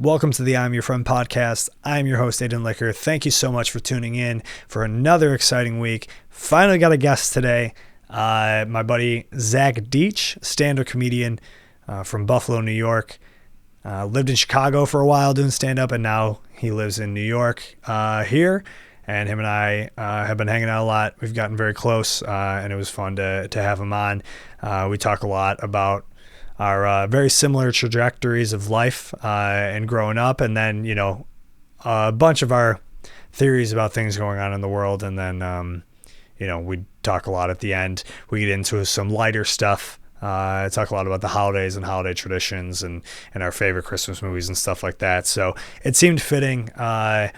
Welcome to the I'm Your Friend podcast. I'm your host, Aiden Licker. Thank you so much for tuning in for another exciting week. Finally got a guest today. My buddy, Zach Dietsch, stand-up comedian from Buffalo, New York. Lived in Chicago for a while doing stand-up, and now he lives in New York here. And him and I have been hanging out a lot. We've gotten very close, and it was fun to have him on. We talk a lot about our very similar trajectories of life and growing up, and then, you know, a bunch of our theories about things going on in the world. And then, you know, we talk a lot at the end. We get into some lighter stuff. Talk a lot about the holidays and holiday traditions and our favorite Christmas movies and stuff like that. So it seemed fitting. I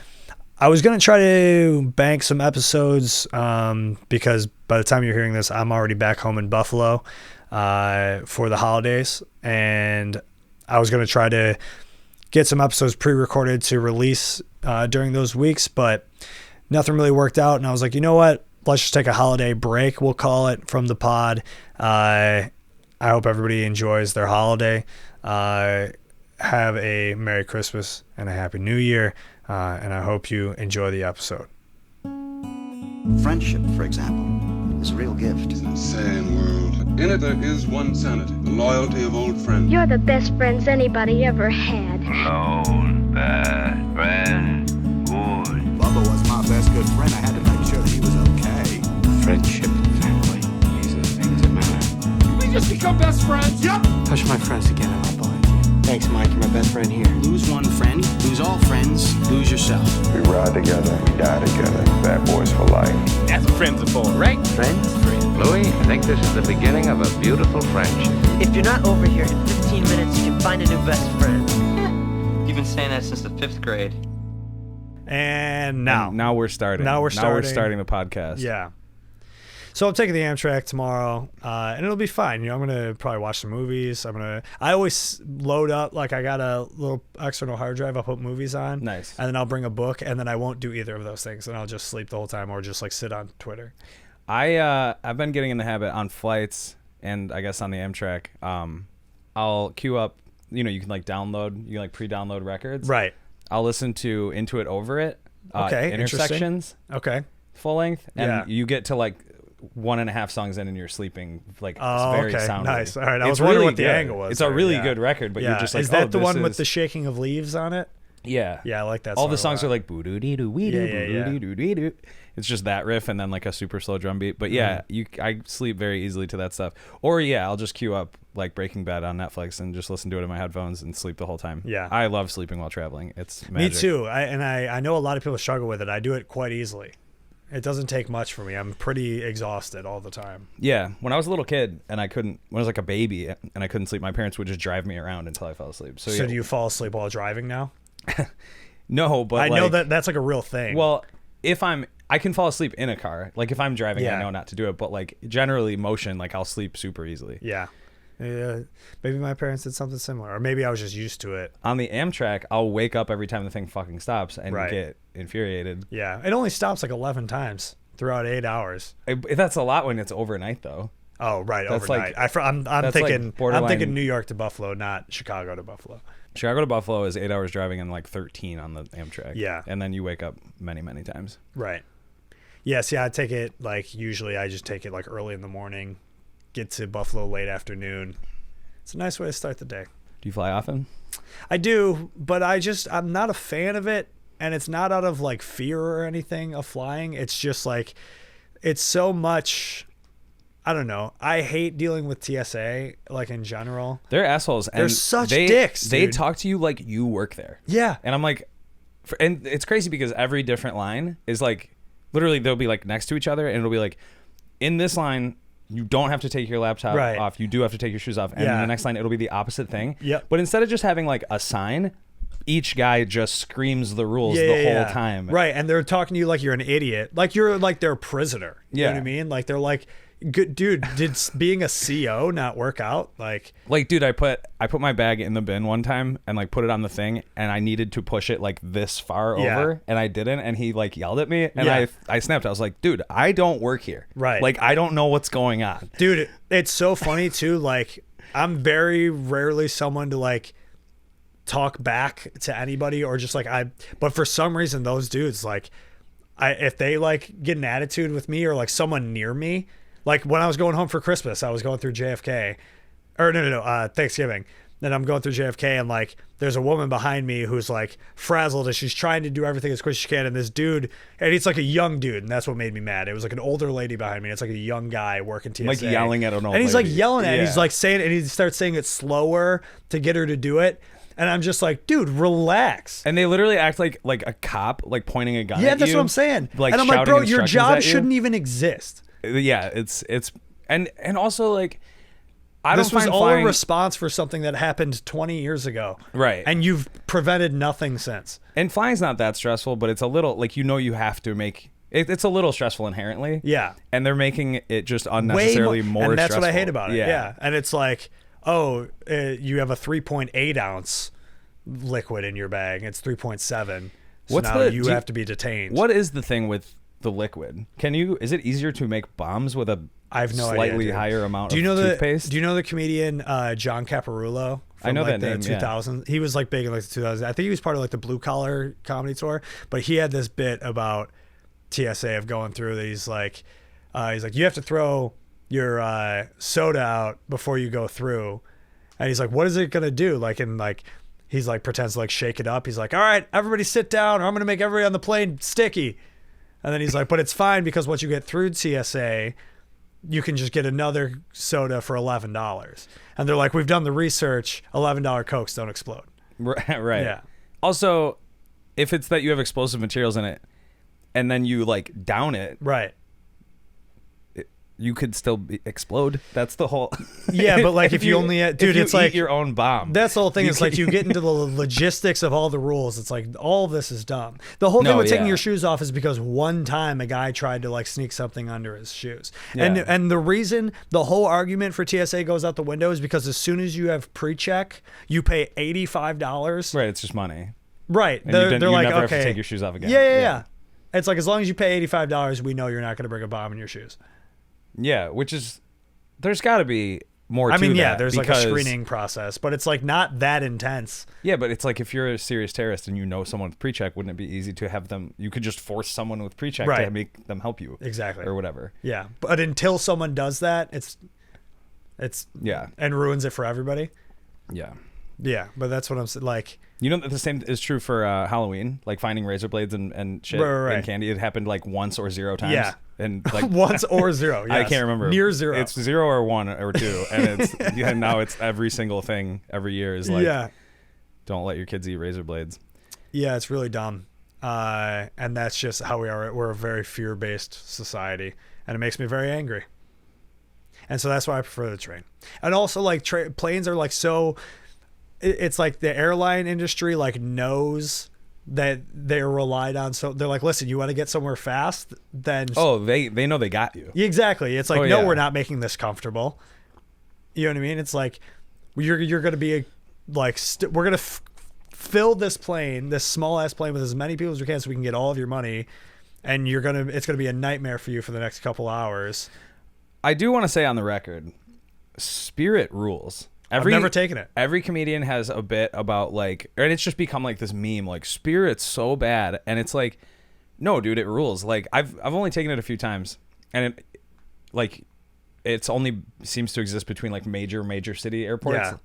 was going to try to bank some episodes because by the time you're hearing this, I'm already back home in Buffalo for the holidays, and I was going to try to get some episodes pre-recorded to release during those weeks, but nothing really worked out, and I was like, you know what, let's just take a holiday break, we'll call it, from the pod. I hope everybody enjoys their holiday. Have a Merry Christmas and a Happy New Year, and I hope you enjoy the episode. Friendship, for example, is a real gift. It's an insane world. In it there is one sanity, the loyalty of old friends. You're the best friends anybody ever had. Alone, bad, friend, good. Bubba was my best good friend. I had to make sure that he was okay. Friendship, family, these are the things that matter. We just become best friends. Yep. Touch my friends again and I'll bully you. Thanks, Mike. You're my best friend here. Lose one friend, lose all friends, lose yourself. We ride together, we die together. Bad boys for life. That's what friends are for, right? Friends? Louis, I think this is the beginning of a beautiful friendship. If you're not over here in 15 minutes, you can find a new best friend. You've been saying that since the 5th grade. And now we're starting. Now we're starting the podcast. Yeah. So I'm taking the Amtrak tomorrow, and it'll be fine. You know, I'm gonna probably watch some movies. I always load up, like, I got a little external hard drive. I'll put movies on. Nice. And then I'll bring a book, and then I won't do either of those things, and I'll just sleep the whole time or just like sit on Twitter. I've been getting in the habit on flights and I guess on the Amtrak. I'll queue up. You know, you can pre-download records. Right. I'll listen to Into It Over It. Okay. Intersections. Okay. Full length, and yeah. You get to like 1.5 songs in and you're sleeping, like, it's very okay. soundly. Nice. All right. I was wondering really what the good. angle was. It's a really good record, but you're just like, is that the one with the shaking of leaves on it? Yeah. Yeah, I like that All song the songs a are lot. like boo-doo-dee-doo-wee-doo. It's just that riff and then like a super slow drum beat. But yeah, I sleep very easily to that stuff. Or yeah, I'll just queue up like Breaking Bad on Netflix and just listen to it in my headphones and sleep the whole time. Yeah. I love sleeping while traveling. It's magic. Me too. I know a lot of people struggle with it. I do it quite easily. It doesn't take much for me. I'm pretty exhausted all the time. Yeah. When I was a little kid and when I was like a baby and I couldn't sleep, my parents would just drive me around until I fell asleep. So yeah. Do you fall asleep while driving now? No, but I know that's like a real thing. Well, I can fall asleep in a car. Like if I'm driving, I know not to do it. But like generally motion, like I'll sleep super easily. Yeah. Maybe my parents did something similar, or maybe I was just used to it. On the Amtrak, I'll wake up every time the thing fucking stops and get infuriated. Yeah, it only stops like 11 times throughout 8 hours. That's a lot when it's overnight, though. Oh, right, that's overnight. Like, I'm thinking like I'm thinking New York to Buffalo, not Chicago to Buffalo. Chicago to Buffalo is 8 hours driving and like 13 on the Amtrak. Yeah, and then you wake up many times. Right. Yeah. See, I take it like usually I just take it like early in the morning. Get to Buffalo late afternoon. It's a nice way to start the day. Do you fly often? I do, but I'm not a fan of it, and it's not out of like fear or anything of flying. It's just like it's so much. I don't know. I hate dealing with TSA, like in general. They're assholes. They're such dicks. They dude. talk to you like you work there. Yeah. And I'm like, and it's crazy because every different line is like, literally they'll be like next to each other, and it'll be like, in this line, you don't have to take your laptop off. You do have to take your shoes off. And in the next line, it'll be the opposite thing. Yep. But instead of just having like a sign, each guy just screams the rules the whole time. Right. And they're talking to you like you're an idiot. Like you're like their prisoner. You know what I mean? Like they're like, good dude, did being a CO not work out? Like dude, I put my bag in the bin one time and like put it on the thing, and I needed to push it like this far over, and I didn't, and he like yelled at me, and I snapped. I was like, dude, I don't work here. Right. Like I don't know what's going on. Dude, it's so funny too. Like I'm very rarely someone to like talk back to anybody or just like but for some reason those dudes like if they like get an attitude with me or like someone near me, like when I was going home for Christmas, I was going through JFK or no, Thanksgiving. Then I'm going through JFK and like there's a woman behind me who's like frazzled and she's trying to do everything as quick as she can. And this dude, and it's like a young dude, and that's what made me mad. It was like an older lady behind me. It's like a young guy working TSA. Like yelling at an old And he's lady. like yelling at it. He's like saying it, and he starts saying it slower to get her to do it. And I'm just like, dude, relax. And they literally act like a cop, like pointing a gun at you. Yeah, that's what I'm saying. Like, and I'm like, bro, your instructions job at you. shouldn't even exist. Yeah, it's and also like This was all a response for something that happened 20 years ago. Right. And you've prevented nothing since. And flying's not that stressful, but it's a little like you have to make it's a little stressful inherently. Yeah. And they're making it just unnecessarily more and that's stressful. what I hate about it. Yeah. Yeah. And it's like, oh, you have a 3.8 ounce liquid in your bag. It's 3.7. So now you have to be detained. What is the thing with the liquid? Is it easier to make bombs with a I have no slightly idea, higher amount of toothpaste? Do you know the comedian John Caparulo? From, I know like, that name. The 2000s. Yeah. He was like big in like the 2000s. I think he was part of like the Blue Collar Comedy Tour. But he had this bit about TSA of going through that. He's like, you have to throw your soda out before you go through. And he's like, what is it gonna do? Like, and like, he's like pretends to like shake it up. He's like, all right, everybody sit down, or I'm gonna make everybody on the plane sticky. And then he's like, but it's fine because once you get through TSA, you can just get another soda for $11. And they're like, we've done the research. $11 Cokes don't explode. Right. Yeah. Also, if it's that you have explosive materials in it, and then you like down it, right, you could still explode. That's the whole. Yeah, but like if you only, dude, it's like your own bomb. That's the whole thing. It's like you get into the logistics of all the rules. It's like all of this is dumb. The whole thing with taking your shoes off is because one time a guy tried to like sneak something under his shoes, and the reason the whole argument for TSA goes out the window is because as soon as you have pre-check, you pay $85. Right, it's just money. Right, And they're you like, never okay, have to take your shoes off again. Yeah. It's like as long as you pay $85, we know you're not going to bring a bomb in your shoes. Yeah, which is there's got to be more. I mean, to yeah, that there's like a screening process, but it's like not that intense. Yeah, but it's like if you're a serious terrorist and you know someone with pre-check, wouldn't it be easy to have them? You could just force someone with pre-check to make them help you, exactly, or whatever. Yeah, but until someone does that, it's and ruins it for everybody. Yeah, but that's what I'm saying. Like, you know that the same is true for Halloween, like finding razor blades and shit and candy. It happened like once or 0 times. Yeah. And like once or 0. Yes. I can't remember. Near 0. It's 0 or 1 or 2, and it's now it's every single thing every year is like, don't let your kids eat razor blades. Yeah, it's really dumb, and that's just how we are. We're a very fear-based society, and it makes me very angry. And so that's why I prefer the train. And also, like planes are like so. It's like the airline industry like knows that they're relied on, so they're like, listen, you want to get somewhere fast, then they know they got you. Exactly. It's like, we're not making this comfortable. You know what I mean? It's like you're gonna be like we're gonna fill this plane, this small ass plane, with as many people as we can, so we can get all of your money, and it's gonna be a nightmare for you for the next couple hours. I do want to say on the record, Spirit rules. I've never taken it. Every comedian has a bit about like, and it's just become like this meme, like Spirit's so bad, and it's like, no, dude, it rules. Like I've only taken it a few times, and it's only seems to exist between like major city airports. Yeah.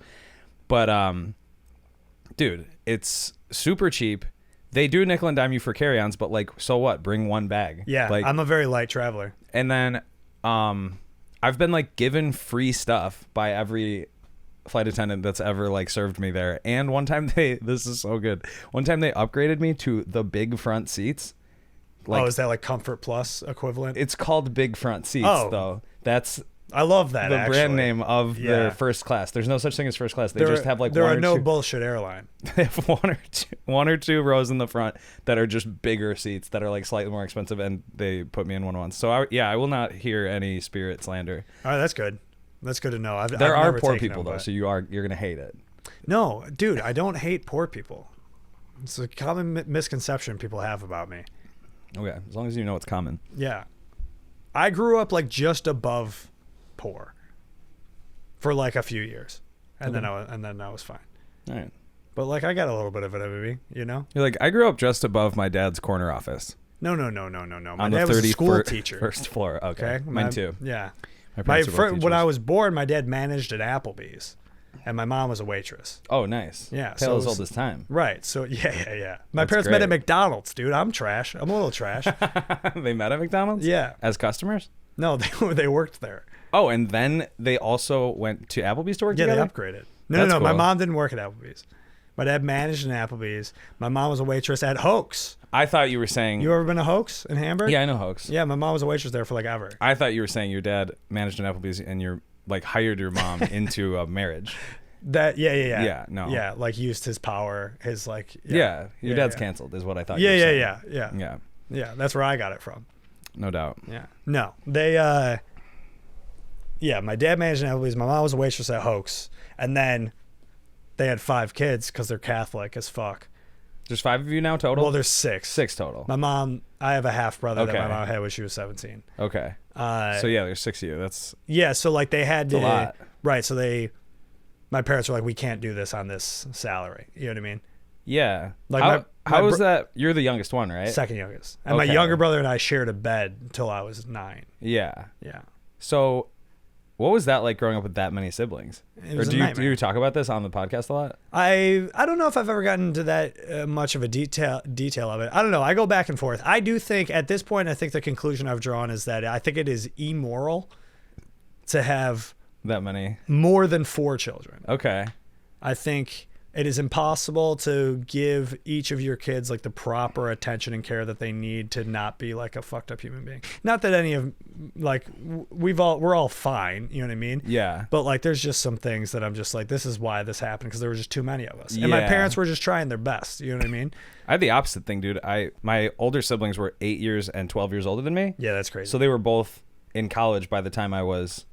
But dude, it's super cheap. They do nickel and dime you for carry-ons, but like, so what? Bring one bag. Yeah, like, I'm a very light traveler. And then I've been like given free stuff by every flight attendant that's ever like served me there. And one time this is so good. One time they upgraded me to the big front seats. Like, is that like Comfort Plus equivalent? It's called big front seats though. I love that. The brand name of their first class. There's no such thing as first class. They just have like there are no bullshit airline. They have one or two rows in the front that are just bigger seats that are like slightly more expensive, and they put me in one once. So I will not hear any Spirit slander. All right, that's good. That's good to know. There are poor people though, so you're gonna hate it. No, dude, I don't hate poor people. It's a common misconception people have about me. Okay, as long as you know it's common. Yeah, I grew up like just above poor for like a few years, and then I was fine. All right. But like I got a little bit of it in me, you know. You're like, I grew up just above my dad's corner office. No. My On dad the was a school teacher. First floor. Okay. Mine too. Yeah. My parents When I was born, my dad managed at Applebee's, and my mom was a waitress. Oh, nice. Yeah. Tale as old as time. Right. So yeah. My That's parents met great. at McDonald's, dude. I'm trash. I'm a little trash. They met at McDonald's? Yeah. As customers? No, they worked there. Oh, and then they also went to Applebee's to work Yeah, together? they upgraded. No. That's My cool. mom didn't work at Applebee's. My dad managed an Applebee's. My mom was a waitress at Hoax. I thought you were saying... You ever been to Hoax in Hamburg? Yeah, I know Hoax. Yeah, my mom was a waitress there for like ever. I thought you were saying your dad managed an Applebee's and you're like hired your mom into a marriage. Yeah. Yeah, no. Yeah, like used his power, his like. Yeah, your dad's yeah. canceled is what I thought you were saying. Yeah. Yeah, That's where I got it from. no doubt. Yeah. No, they. Yeah, my dad managed an Applebee's. My mom was a waitress at Hoax, and then they had 5 kids because they're Catholic as fuck. There's 5 of you now total? Well, there's 6. 6 total. My mom, I have a half brother that Okay. my mom had when she was 17. Okay. So yeah, there's 6 of you. That's Yeah, so like they had to. a lot. Right, so my parents were like, we can't do this on this salary. You know what I mean? yeah. Like how my is that? You're the youngest one, right? Second youngest. And my Okay. younger brother and I shared a bed until I was 9. Yeah. Yeah. So, what was that like growing up with that many siblings? It Or was a do nightmare. you talk about this on the podcast a lot? I don't know if I've ever gotten into that much of a detail of it. I don't know. I go back and forth. I do think at this point, I think the conclusion I've drawn is that I think it is immoral to have That many? more than 4 children. Okay. I think it is impossible to give each of your kids like the proper attention and care that they need to not be like a fucked up human being. Not that any of like we're all fine, you know what I mean? Yeah. But like there's just some things that I'm just like, this is why this happened, because there were just too many of us. And my Yeah. parents were just trying their best, you know what I mean? I had the opposite thing, dude. My older siblings were 8 years and 12 years older than me. Yeah, that's crazy. So they were both in college by the time I was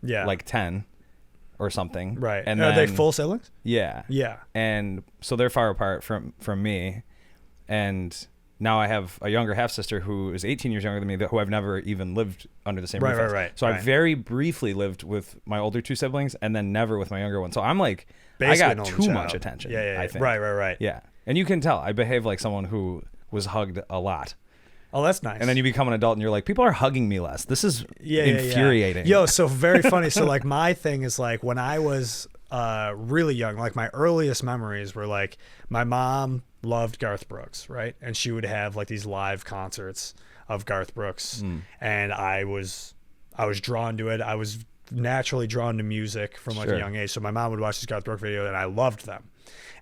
yeah. like 10 or something. Right. And are they then- full siblings? Yeah. Yeah. And so they're far apart from me. And now I have a younger half sister who is 18 years younger than me, who I've never even lived under the same roof as. Right. So I right. very briefly lived with my older 2 siblings and then never with my younger one. So I'm like, Basically I an got only too child. much attention. Yeah. I think. Right. Yeah. And you can tell I behave like someone who was hugged a lot. Oh, that's nice. And then you become an adult and you're like, people are hugging me less. This is infuriating. Yo, so very funny. So like my thing is like when I was really young, like my earliest memories were like my mom loved Garth Brooks, right? And she would have like these live concerts of Garth Brooks, and I was drawn to it. I was naturally drawn to music from like a young age. So my mom would watch this Garth Brooks video and I loved them.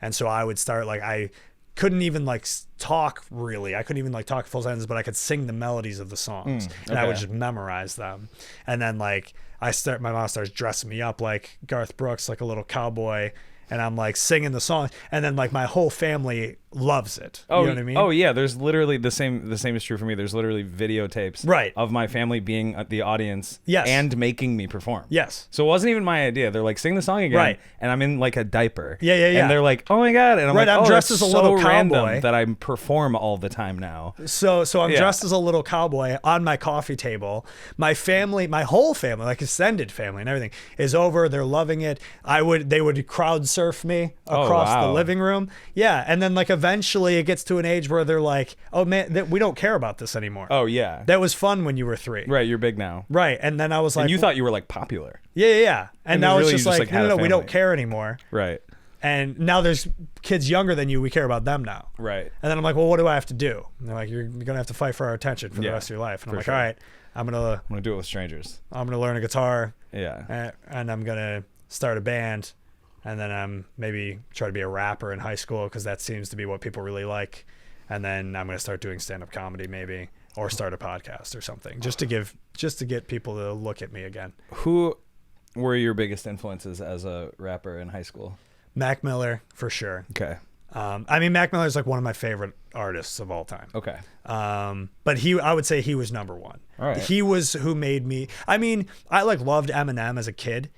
And so I would start like I couldn't even like talk really. I couldn't even like talk full sentences, but I could sing the melodies of the songs and I would just memorize them. And then like my mom starts dressing me up like Garth Brooks, like a little cowboy. And I'm like singing the song, and then like my whole family loves it. Oh, you know what I mean? Oh yeah, there's literally the same is true for me. There's literally videotapes of my family being at the audience and making me perform. Yes. So it wasn't even my idea. They're like, sing the song again. Right. And I'm in like a diaper. Yeah. And they're like, oh my God. And I'm like, I'm oh, dressed that's as a little so random cowboy. that I perform all the time now. So I'm dressed as a little cowboy on my coffee table. My family, my whole family, like extended family and everything, is over. They're loving it. They would crowd surf me across the living room. Yeah. And then like eventually it gets to an age where they're like, oh man, we don't care about this anymore. Oh yeah. That was fun when you were 3. Right. You're big now. Right. And then I was like, and you thought you were like popular. Yeah. And now it's really just you just, like, like, had a no, we don't family. care anymore. Right. And now there's kids younger than you. We care about them now. Right. And then I'm like, well, what do I have to do? And they're like, you're going to have to fight for our attention for the rest of your life. And I'm like, sure. all right, I'm going to do it with strangers. I'm going to learn a guitar. Yeah. And I'm going to start a band. And then I'm maybe try to be a rapper in high school because that seems to be what people really like. And then I'm going to start doing stand-up comedy maybe, or start a podcast or something just to get people to look at me again. Who were your biggest influences as a rapper in high school? Mac Miller for sure. Okay. I mean, Mac Miller is like one of my favorite artists of all time. Okay. But I would say he was number one. All right. He was who made me. I mean, I like loved Eminem as a kid.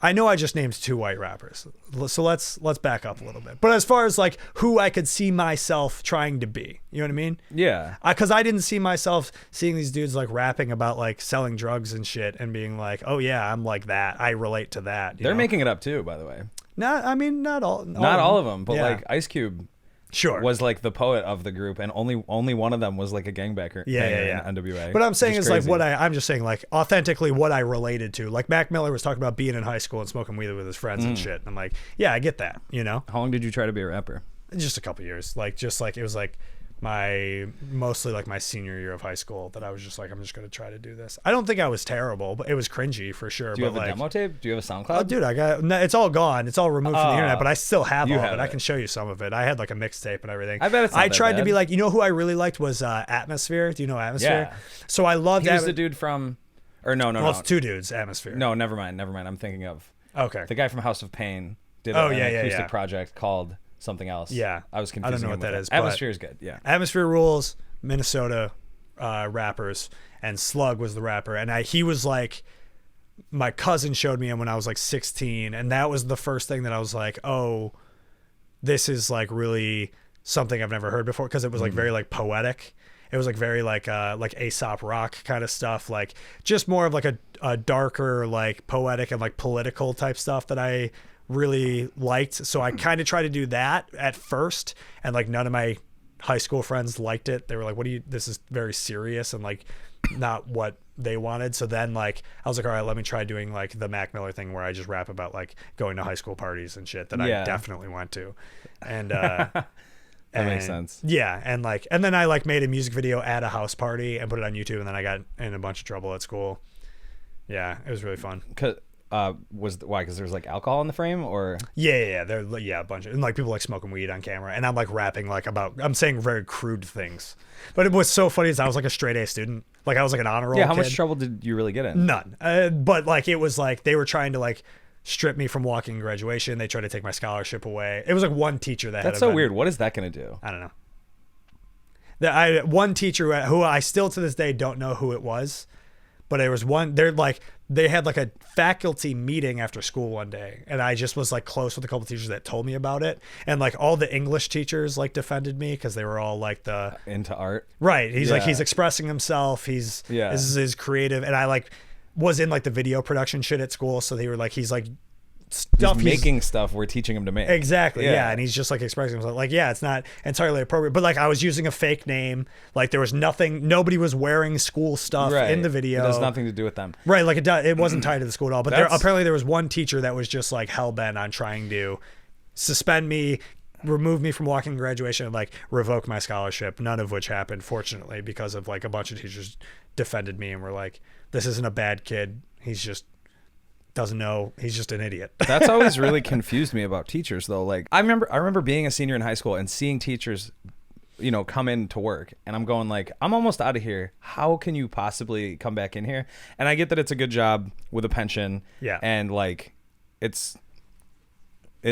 I know I just named 2 white rappers, so let's back up a little bit. But as far as like who I could see myself trying to be, you know what I mean? Yeah. Because I didn't see myself seeing these dudes like rapping about like selling drugs and shit and being like, oh yeah, I'm like that. I relate to that. They're making it up too, by the way. Not all. Not all of them, but Yeah. like Ice Cube Sure. was like the poet of the group, and only one of them was like a gangbanger. Yeah. In NWA. But I'm saying Which is like crazy. I'm just saying like authentically what I related to. Like Mac Miller was talking about being in high school and smoking weed with his friends and shit. And I'm like, yeah, I get that. You know, How long did you try to be a rapper? just a couple years. Like it was like mostly like my senior year of high school that I was just like, I'm just gonna try to do this. I don't think I was terrible, but it was cringy for sure. Do you but have a like, demo tape? Do you have a SoundCloud? Oh, dude, it's all gone. It's all removed from the internet, but I still have you all have of it. I it. can show you some of it. I had like a mixtape and everything. I bet it's not I that tried to bad. be like, you know who I really liked was Atmosphere. Do you know Atmosphere? Yeah. So I loved He was the dude from, or no. Well, it's two dudes, Atmosphere. No, never mind. I'm thinking of Okay. the guy from House of Pain did Oh, an yeah, acoustic yeah. project called something else. Yeah. I was I confusing don't know him what that with is, it. but- Atmosphere is good. Yeah. Atmosphere rules, Minnesota rappers, and Slug was the rapper. And he was like, my cousin showed me him when I was like 16, and that was the first thing that I was like, oh, this is like really something I've never heard before, because it was like very like poetic. It was like very like Aesop rock kind of stuff, like just more of like a darker like poetic and like political type stuff that I really liked. So I kind of tried to do that at first, and like none of my high school friends liked it. They were like, this is very serious and like not what they wanted. So then like I was like, all right, let me try doing like the Mac Miller thing where I just rap about like going to high school parties and shit that I definitely went to. And That makes sense. Yeah, and then I like made a music video at a house party and put it on YouTube, and then I got in a bunch of trouble at school. Yeah, it was really fun. Why? Because there's like alcohol in the frame, or Yeah, a bunch of, and like people like smoking weed on camera, and I'm like rapping like I'm saying very crude things. But it was so funny is I was like a straight A student, like I was like an honor roll. yeah. How kid. much trouble did you really get in? None. But like it was like they were trying to like strip me from walking in graduation. They tried to take my scholarship away. It was like one teacher that That's had so been, weird. What is that gonna do? I don't know. One teacher who I still to this day don't know who it was, but there was one. They had like a faculty meeting after school one day, and I just was like close with a couple teachers that told me about it, and like all the English teachers like defended me because they were all like Into art, right. He's like Yeah. he's expressing himself. This is his creative, and I like was in like the video production shit at school, so they were like he's like. Stuff he's making stuff we're teaching him to make. Exactly. Yeah. And he's just like expressing himself. Like, yeah, it's not entirely appropriate, but like I was using a fake name. Like there was nobody was wearing school stuff in the video. It has nothing to do with them. Right. Like it wasn't tied to the school at all. But apparently there was one teacher that was just like hell bent on trying to suspend me, remove me from walking graduation, and like revoke my scholarship. None of which happened, fortunately, because of like a bunch of teachers defended me and were like, this isn't a bad kid. He's just doesn't know, he's just an idiot. That's always really confused me about teachers though. Like I remember being a senior in high school and seeing teachers, come in to work, and I'm going like, I'm almost out of here. How can you possibly come back in here? And I get that it's a good job with a pension. Yeah. And like it's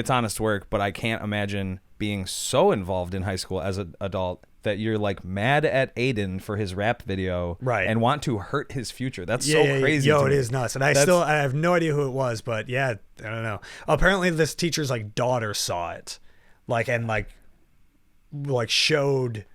honest work, but I can't imagine being so involved in high school as an adult that you're like mad at Aiden for his rap video, right, and want to hurt his future. That's so crazy. Yo, it is nuts. And I have no idea who it was, but yeah, I don't know. Apparently this teacher's like daughter saw it, like, and like showed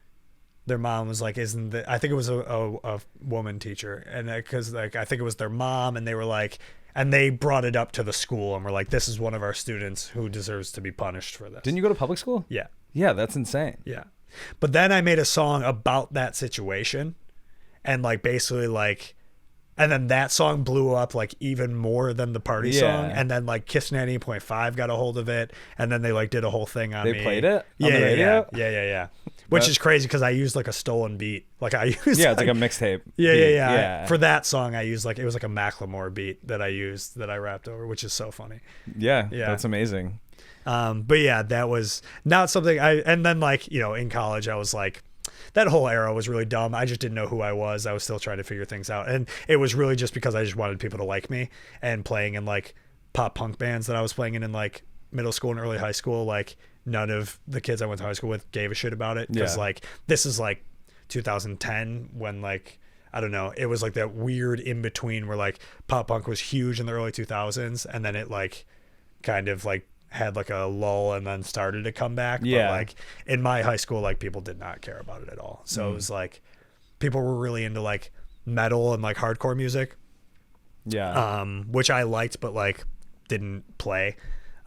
their mom, was like, I think it was a woman teacher, and because like I think it was their mom, and they were like, and they brought it up to the school and were like, this is one of our students who deserves to be punished for this. Didn't you go to public school? Yeah. Yeah, that's insane. Yeah. But then I made a song about that situation, and like basically like, and then that song blew up like even more than the party song, and then like Kiss 98.5 got a hold of it, and then they like did a whole thing on me. They played it on the radio? Yeah. Which is crazy because I used like a stolen beat. Like I used it's like a mixtape. Yeah. For that song I used like, it was like a Macklemore beat that I used, that I rapped over, which is so funny. Yeah. That's amazing. But yeah, that was not something and then like, in college I was like, that whole era was really dumb. I just didn't know who I was. I was still trying to figure things out. And it was really just because I just wanted people to like me, and playing in like pop punk bands that I was playing in like middle school and early high school. Like none of the kids I went to high school with gave a shit about it. Cause like, this is like 2010 when like, I don't know, it was like that weird in between where like pop punk was huge in the early 2000s. And then it like kind of like had like a lull and then started to come back. Yeah. But like in my high school, like people did not care about it at all. So it was like people were really into like metal and like hardcore music. Yeah. Which I liked, but like didn't play.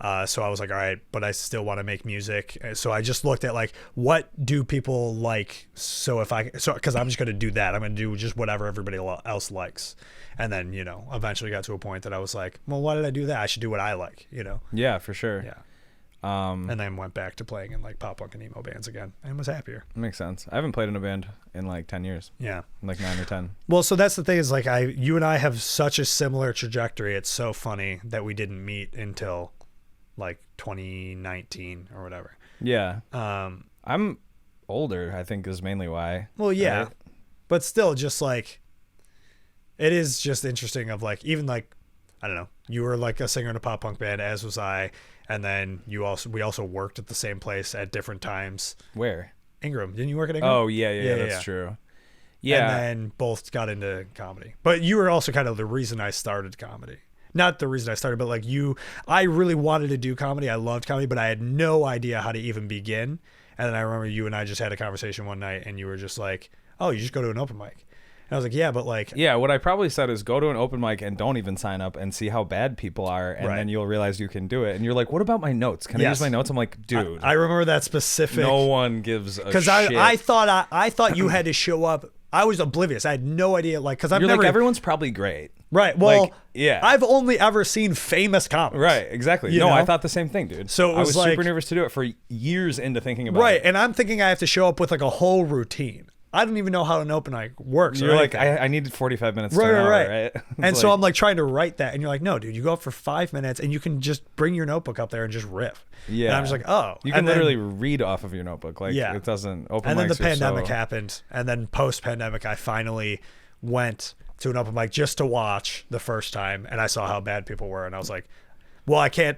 So I was like, all right, but I still want to make music. So I just looked at like, what do people like? So because I'm just going to do that. I'm going to do just whatever everybody else likes. And then, eventually got to a point that I was like, well, why did I do that? I should do what I like, Yeah, for sure. Yeah. And then went back to playing in like pop punk and emo bands again and was happier. Makes sense. I haven't played in a band in like 10 years. Yeah. Like 9 or 10. Well, so that's the thing is like you and I have such a similar trajectory. It's so funny that we didn't meet until like 2019 or whatever. Yeah. I'm older, I think is mainly why. Well, yeah. Right? But still just like, it is just interesting of like, even like, I don't know, you were like a singer in a pop punk band, as was I. And then we also worked at the same place at different times. Where? Ingram. Didn't you work at Ingram? Oh, yeah, that's true. Yeah. And then both got into comedy. But you were also kind of the reason I started comedy. Not the reason I started, but like I really wanted to do comedy. I loved comedy, but I had no idea how to even begin. And then I remember you and I just had a conversation one night and you were just like, oh, you just go to an open mic. And I was like, yeah, but like... Yeah, what I probably said is go to an open mic and don't even sign up and see how bad people are, and then you'll realize you can do it. And you're like, what about my notes? Can I use my notes? I'm like, dude. I remember that specific... No one gives a shit. Because I thought you had to show up. I was oblivious. I had no idea, like, because I've You're never... like, everyone's probably great. Right, well, like, yeah. I've only ever seen famous comics. Right, exactly. You know? I thought the same thing, dude. So I was like, super nervous to do it for years into thinking about it. Right, and I'm thinking I have to show up with like a whole routine. I don't even know how an open mic works. You're like, I needed 45 minutes. Right, to an hour, right. And so like, I'm like trying to write that, and you're like, no, dude, you go up for 5 minutes, and you can just bring your notebook up there and just riff. Yeah. And I'm just like, oh, you can literally read off of your notebook. Like, it doesn't open. And then the mics are pandemic happened, and then post pandemic, I finally went to an open mic just to watch the first time, and I saw how bad people were, and I was like, well, I can't.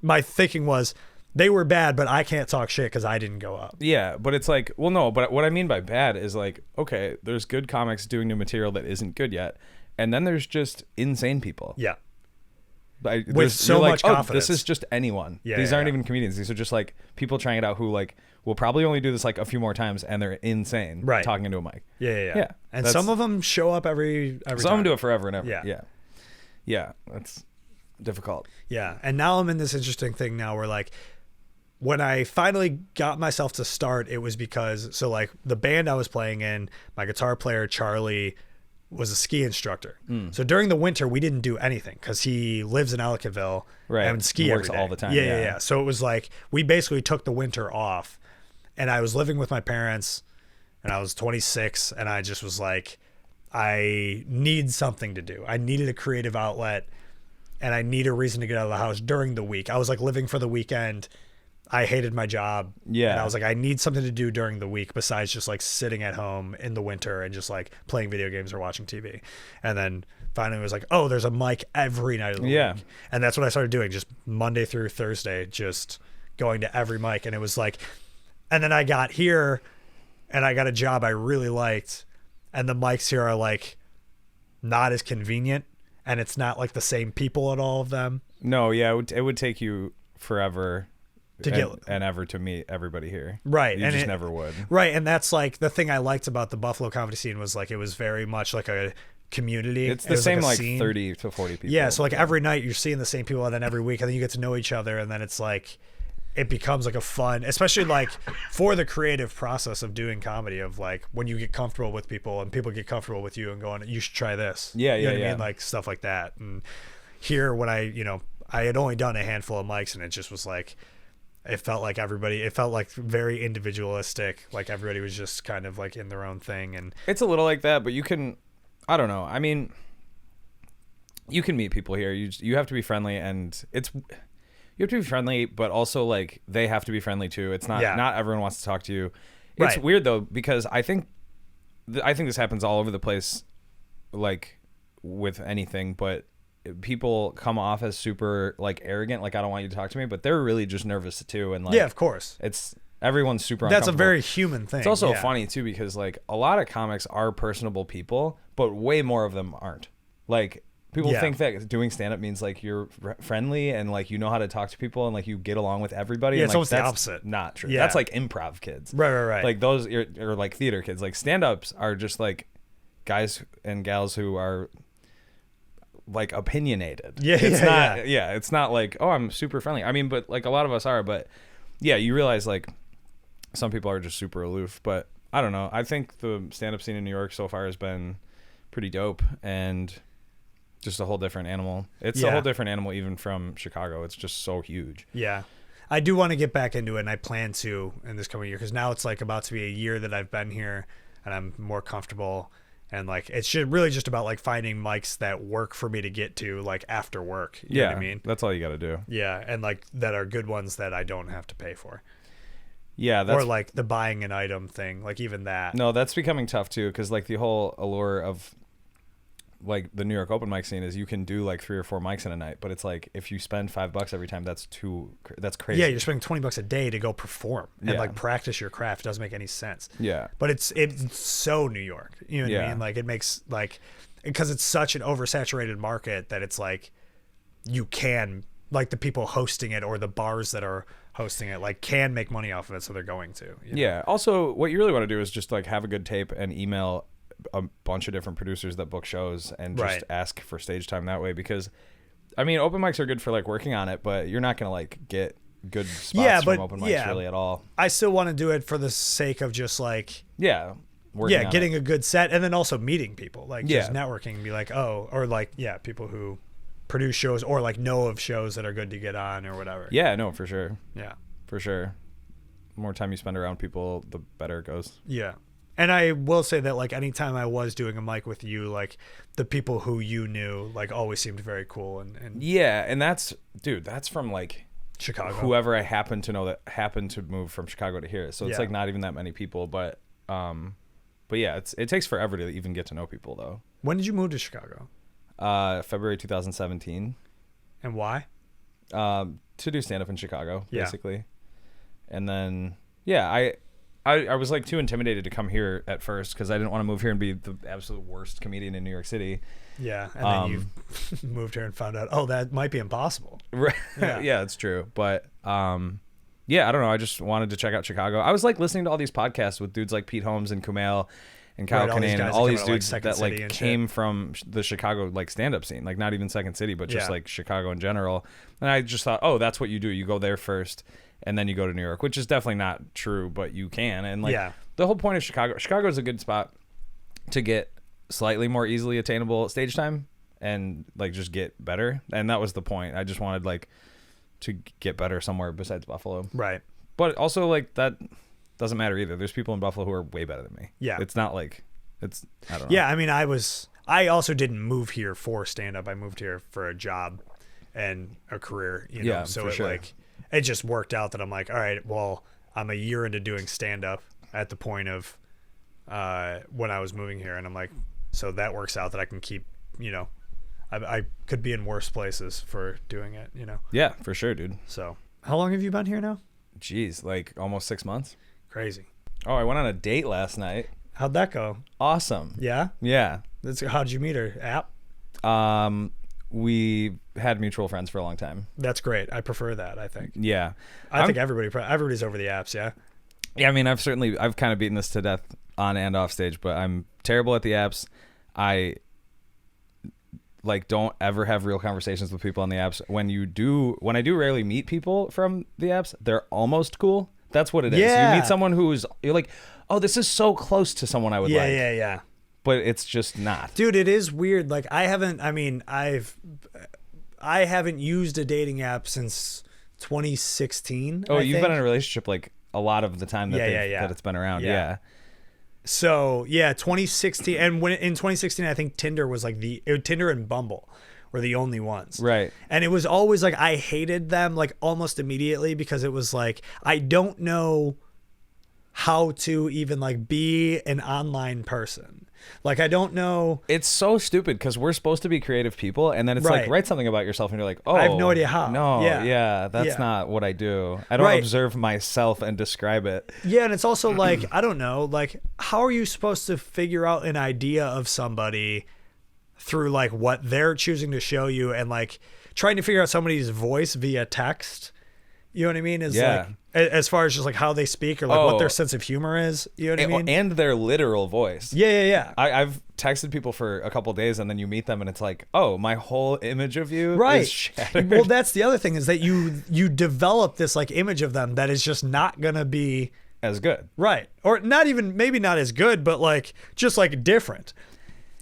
My thinking was, they were bad, but I can't talk shit because I didn't go up. Yeah, but it's like, well, no, but what I mean by bad is like, okay, there's good comics doing new material that isn't good yet, and then there's just insane people. Yeah. With so much confidence. This is just anyone. Yeah, These aren't even comedians. These are just like people trying it out who like will probably only do this like a few more times, and they're insane. Right. Talking into a mic. Yeah. And some of them show up every some time. of them do it forever and ever. Yeah. Yeah. That's difficult. Yeah. And now I'm in this interesting thing now where like, when I finally got myself to start, it was because, so like the band I was playing in, my guitar player, Charlie, was a ski instructor. So during the winter, we didn't do anything because he lives in Ellicottville and would ski works every day. all the time. Yeah. So it was like, we basically took the winter off, and I was living with my parents, and I was 26, and I just was like, I need something to do. I needed a creative outlet, and I need a reason to get out of the house during the week. I was like living for the weekend. I hated my job. Yeah. And I was like, I need something to do during the week besides just like sitting at home in the winter and just like playing video games or watching TV. And then finally it was like, oh, there's a mic every night of the week. And that's what I started doing, just Monday through Thursday, just going to every mic. And it was like, and then I got here and I got a job I really liked. And the mics here are like not as convenient, and it's not like the same people at all of them. No, yeah, it would take you forever to get and ever to meet everybody here. Right. You just never would. Right. And that's like the thing I liked about the Buffalo comedy scene was like, it was very much like a community. It's the same like scene. 30 to 40 people. Yeah. So like every night you're seeing the same people, and then every week, and then you get to know each other. And then it's like, it becomes like a fun, especially like for the creative process of doing comedy, of like when you get comfortable with people and people get comfortable with you and going, you should try this. Yeah. You know what I mean? Like stuff like that. And here when I had only done a handful of mics, and it just was like, it felt like very individualistic. Like everybody was just kind of like in their own thing. And it's a little like that, but you can, I don't know. I mean, you can meet people here. You have to be friendly, and you have to be friendly, but also like they have to be friendly too. It's not everyone wants to talk to you. It's weird though, because I think this happens all over the place, like with anything, but people come off as super like arrogant, like I don't want you to talk to me, but they're really just nervous too. And like, yeah, of course, everyone's super that's a uncomfortable. very human thing. It's also funny too, because like a lot of comics are personable people, but way more of them aren't. Like people think that doing stand-up means like you're friendly and like you know how to talk to people and like you get along with everybody. Yeah, and, it's like, almost the that's opposite. Not true. Yeah. That's like improv kids. Right. Like those are like theater kids. Like stand-ups are just like guys and gals who are like opinionated. Yeah, it's not. Yeah, it's not like, oh, I'm super friendly. I mean, but like a lot of us are. But yeah, you realize like some people are just super aloof. But I don't know. I think the stand-up scene in New York so far has been pretty dope and just a whole different animal. It's a whole different animal even from Chicago. It's just so huge. Yeah. I do want to get back into it, and I plan to in this coming year, because now it's like about to be a year that I've been here and I'm more comfortable, and like it's really just about like finding mics that work for me to get to like after work. You know what I mean? That's all you got to do. Yeah, and like that are good ones that I don't have to pay for. Yeah, or like the buying an item thing, like even that. No, that's becoming tough too, because like the whole allure of like the New York open mic scene is you can do like 3 or 4 mics in a night, but it's like if you spend $5 every time, that's crazy. Yeah, you're spending $20 a day to go perform and like practice your craft. It doesn't make any sense. Yeah, but it's so New York. You know what I mean? Like it makes like, because it's such an oversaturated market that it's like you can, like the people hosting it or the bars that are hosting it like can make money off of it, so they're going to. You know? Yeah. Also, what you really want to do is just like have a good tape and email a bunch of different producers that book shows and just ask for stage time that way, because I mean open mics are good for like working on it, but you're not gonna like get good spots from open mics really at all. I still want to do it for the sake of just like getting a good set, and then also meeting people, like just networking and be like, oh, or like people who produce shows or like know of shows that are good to get on or whatever. Yeah, no, for sure. Yeah, for sure. The more time you spend around people, the better it goes. Yeah. And I will say that like anytime I was doing a mic with you, like the people who you knew like always seemed very cool and yeah, and that's from like Chicago. Whoever I happen to know that happened to move from Chicago to here. So it's like not even that many people, but yeah, it takes forever to even get to know people though. When did you move to Chicago? February 2017. And why? To do stand up in Chicago, basically. And then I was like too intimidated to come here at first because I didn't want to move here and be the absolute worst comedian in New York City. Yeah, and then you moved here and found out, oh, that might be impossible. Right. Yeah, it's true. But yeah, I don't know. I just wanted to check out Chicago. I was like listening to all these podcasts with dudes like Pete Holmes and Kumail and Kyle Kinane and all these dudes that like came from the Chicago like stand-up scene, like not even Second City, but just like Chicago in general. And I just thought, oh, that's what you do. You go there first and then you go to New York, which is definitely not true, but you can. And like the whole point of Chicago is a good spot to get slightly more easily attainable stage time and like just get better. And that was the point. I just wanted like to get better somewhere besides Buffalo. Right. But also like that doesn't matter either. There's people in Buffalo who are way better than me. Yeah. It's not like I don't know. Yeah. I mean, I also didn't move here for stand up. I moved here for a job and a career, you know? Yeah, so for sure. like, it just worked out that I'm like, all right, well, I'm a year into doing stand up at the point of when I was moving here. And I'm like, so that works out that I can keep, you know, I could be in worse places for doing it, you know? Yeah, for sure, dude. So how long have you been here now? Jeez, like almost 6 months. Crazy. Oh, I went on a date last night. How'd that go? Awesome. Yeah? Yeah. How'd you meet her? App? We had mutual friends for a long time. That's great. I prefer that, I think. Yeah. I think everybody's over the apps, yeah? Yeah, I mean, I've kind of beaten this to death on and off stage, but I'm terrible at the apps. I like don't ever have real conversations with people on the apps. When I do rarely meet people from the apps, they're almost cool. That's what it is. You meet someone you're like, oh, this is so close to someone I would like. Yeah. But it's just not. Dude, it is weird. Like I haven't used a dating app since 2016. Oh, you've been in a relationship like a lot of the time that it's been around. Yeah. So yeah, 2016, and in 2016, I think Tinder was like Tinder and Bumble were the only ones. Right. And it was always like I hated them like almost immediately because it was like I don't know how to even like be an online person. Like I don't know. It's so stupid because we're supposed to be creative people, and then it's like write something about yourself, and you're like, oh, I have no idea how. No, that's not what I do. I don't observe myself and describe it. Yeah, and it's also like I don't know, like how are you supposed to figure out an idea of somebody through like what they're choosing to show you, and like trying to figure out somebody's voice via text. You know what I mean? Is Yeah. like as far as just like how they speak or like what their sense of humor is. You know what I mean? And their literal voice. Yeah. I've texted people for a couple days and then you meet them and it's like, oh, my whole image of you is shattered. Well, that's the other thing is that you develop this like image of them that is just not gonna be as good. Right. Or not even, maybe not as good, but like just like different.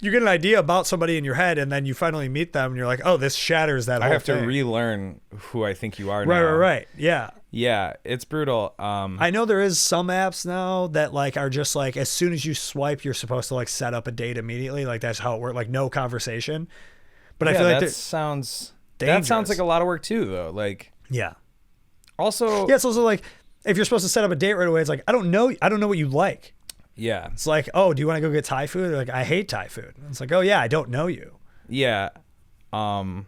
You get an idea about somebody in your head and then you finally meet them and you're like, oh, this shatters that whole I have thing. to relearn who I think you are now. Right. Yeah. Yeah, it's brutal. I know there is some apps now that like are just like as soon as you swipe, you're supposed to like set up a date immediately. Like that's how it works. Like no conversation. But I feel like that sounds like a lot of work too, though. Like Also, it's also like if you're supposed to set up a date right away, it's like I don't know what you like. Yeah, it's like, oh, do you want to go get Thai food? They're like, I hate Thai food. It's like, oh yeah, I don't know you. Yeah. In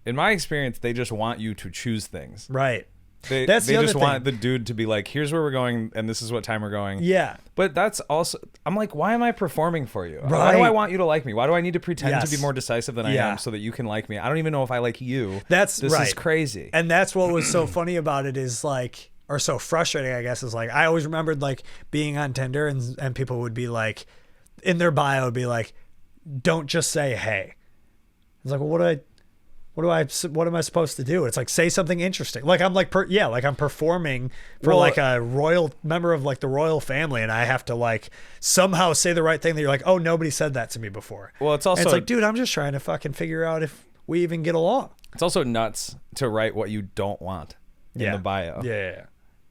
my experience, they just want you to choose things. Right. They just want the dude to be like, here's where we're going and this is what time we're going. Yeah. But that's also, I'm like, why am I performing for you? Right. Why do I want you to like me? Why do I need to pretend to be more decisive than I am so that you can like me? I don't even know if I like you. This is crazy. And that's what was so funny about it is like, or so frustrating, I guess, is like, I always remembered like being on Tinder and people would be like, in their bio would be like, don't just say, hey. It's like, well, what am I supposed to do? It's like, say something interesting. Like I'm like, I'm performing for like a royal member of like the royal family. And I have to like somehow say the right thing that you're like, oh, nobody said that to me before. Well, it's also, and it's like, dude, I'm just trying to fucking figure out if we even get along. It's also nuts to write what you don't want in the bio. Yeah.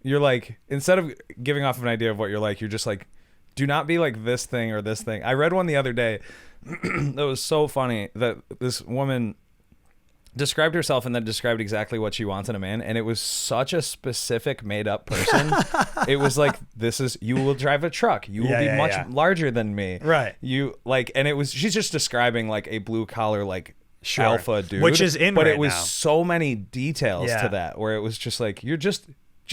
You're like, instead of giving off an idea of what you're like, you're just like, do not be like this thing or this thing. I read one the other day that was so funny that this woman described herself and then described exactly what she wants in a man, and it was such a specific made up person. It was like, you will drive a truck, you will be much larger than me, right? You like, and she's just describing like a blue collar like alpha dude, which is in but right it was now. So many details to that where it was just like, you're just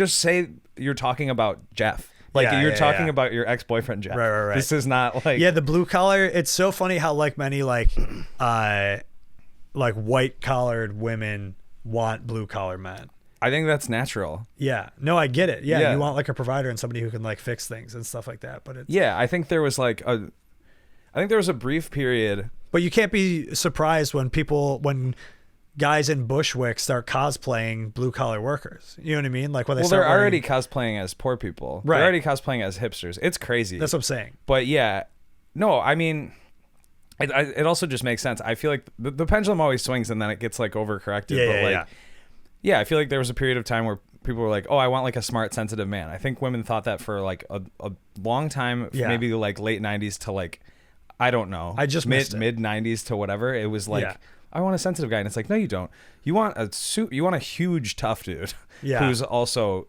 say you're talking about Jeff. Like you're talking about your ex-boyfriend Jeff. Right. This is not like the blue collar. It's so funny how like many like white collared women want blue collar men. I think that's natural. Yeah. No, I get it. Yeah. You want like a provider and somebody who can like fix things and stuff like that. But it's, I think there was a brief period. But you can't be surprised when guys in Bushwick start cosplaying blue collar workers. You know what I mean? Like when they start they're already cosplaying as poor people. Right. They're already cosplaying as hipsters. It's crazy. That's what I'm saying. But no, I mean, it also just makes sense. I feel like the pendulum always swings and then it gets like overcorrected. I feel like there was a period of time where people were like, oh, I want like a smart, sensitive man. I think women thought that for like a long time, maybe like late 90s to like, I don't know. I just mid 90s to whatever. It was like, I want a sensitive guy. And it's like, no, you don't. You want a huge, tough dude who's also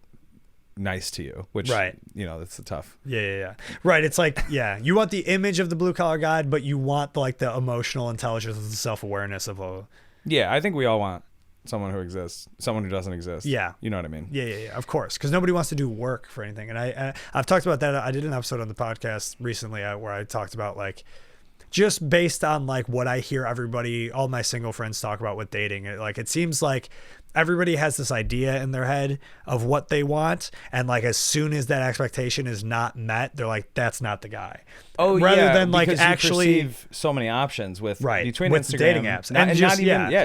nice to you, which, that's the tough. Yeah. Right. It's like, you want the image of the blue collar guy, but you want like the emotional intelligence and the self-awareness of a... Yeah. I think we all want someone who exists, someone who doesn't exist. Yeah. You know what I mean? Yeah. Of course. Because nobody wants to do work for anything. And I've talked about that. I did an episode on the podcast recently where I talked about like, just based on like what I hear all my single friends talk about with dating, it seems like everybody has this idea in their head of what they want, and like as soon as that expectation is not met, they're like, that's not the guy. Oh, rather than like actually you perceive so many options between with Instagram, dating apps and just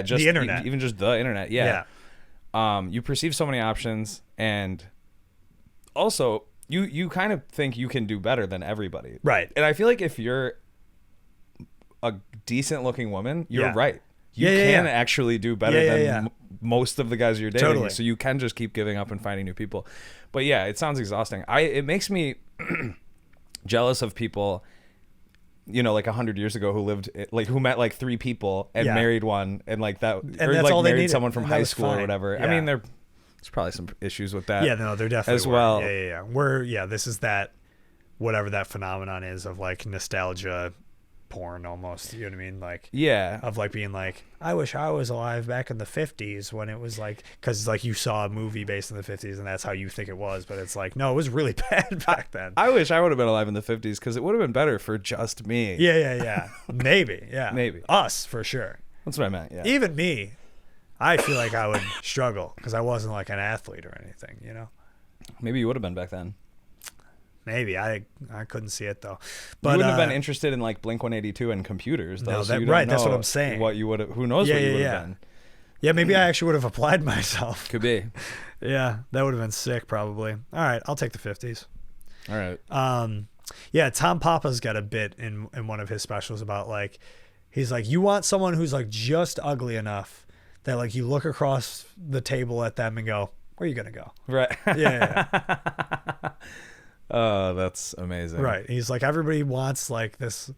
just the internet, even just the internet. You perceive so many options, and also you kind of think you can do better than everybody, right? And I feel like if you're a decent looking woman, you're right. You can actually do better than most of the guys you're dating. Totally. So you can just keep giving up and finding new people. But it sounds exhausting. It makes me jealous of people, like 100 years ago who met like 3 people and married one and like that, and or that's like all they married needed. someone from high school fine. or whatever. Yeah. I mean, there's probably some issues with that. Yeah, no, there definitely as well. Yeah. This is that, whatever that phenomenon is of like nostalgia porn almost, you know what I mean? Like, of like being like, I wish I was alive back in the 50s when it was like, because like you saw a movie based in the 50s and that's how you think it was, but it's like, no, it was really bad back then. I wish I would have been alive in the 50s because it would have been better for just me. Yeah. Maybe. Maybe us for sure. That's what I meant. Yeah. Even me, I feel like I would struggle because I wasn't like an athlete or anything, you know. Maybe you would have been back then. Maybe I couldn't see it though. But you wouldn't have been interested in like Blink 182 and computers, though. No, so you right. don't That's what know I'm saying. What you would have? Who knows what you would have been? Yeah, maybe I actually would have applied myself. Could be. Yeah, that would have been sick, probably. All right, I'll take the 50s. All right. Yeah, Tom Papa's got a bit in one of his specials about like, he's like, you want someone who's like just ugly enough that like you look across the table at them and go, where are you gonna go? Right. Yeah. Oh, that's amazing. Right. He's like, everybody wants like this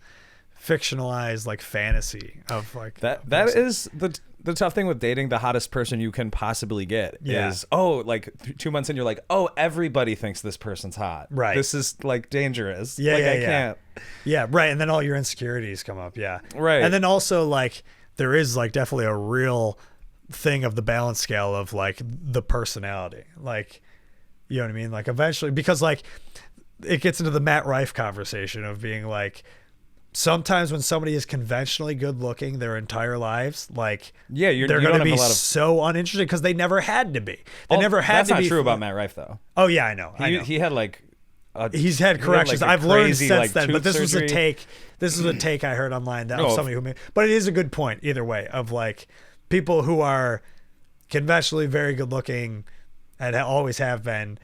fictionalized like fantasy of like that. That is the tough thing with dating the hottest person you can possibly get. Yeah. Is 2 months in, you're like, oh, everybody thinks this person's hot. Right. This is like dangerous. Yeah. Like, Yeah. I can't. Yeah. Right. And then all your insecurities come up. Yeah. Right. And then also like there is like definitely a real thing of the balance scale of like the personality, like, you know what I mean? Like eventually, because like it gets into the Matt Rife conversation of being like, sometimes when somebody is conventionally good looking their entire lives, like yeah, they're going to be so uninteresting because they never had to be. They never had that's to be. That's not true about Matt Rife though. Oh yeah, I know. He had like he's had corrections. I've learned since like, then, but this surgery. was a take. This is a take I heard online that of somebody who made. But it is a good point either way of like people who are conventionally very good looking and always have been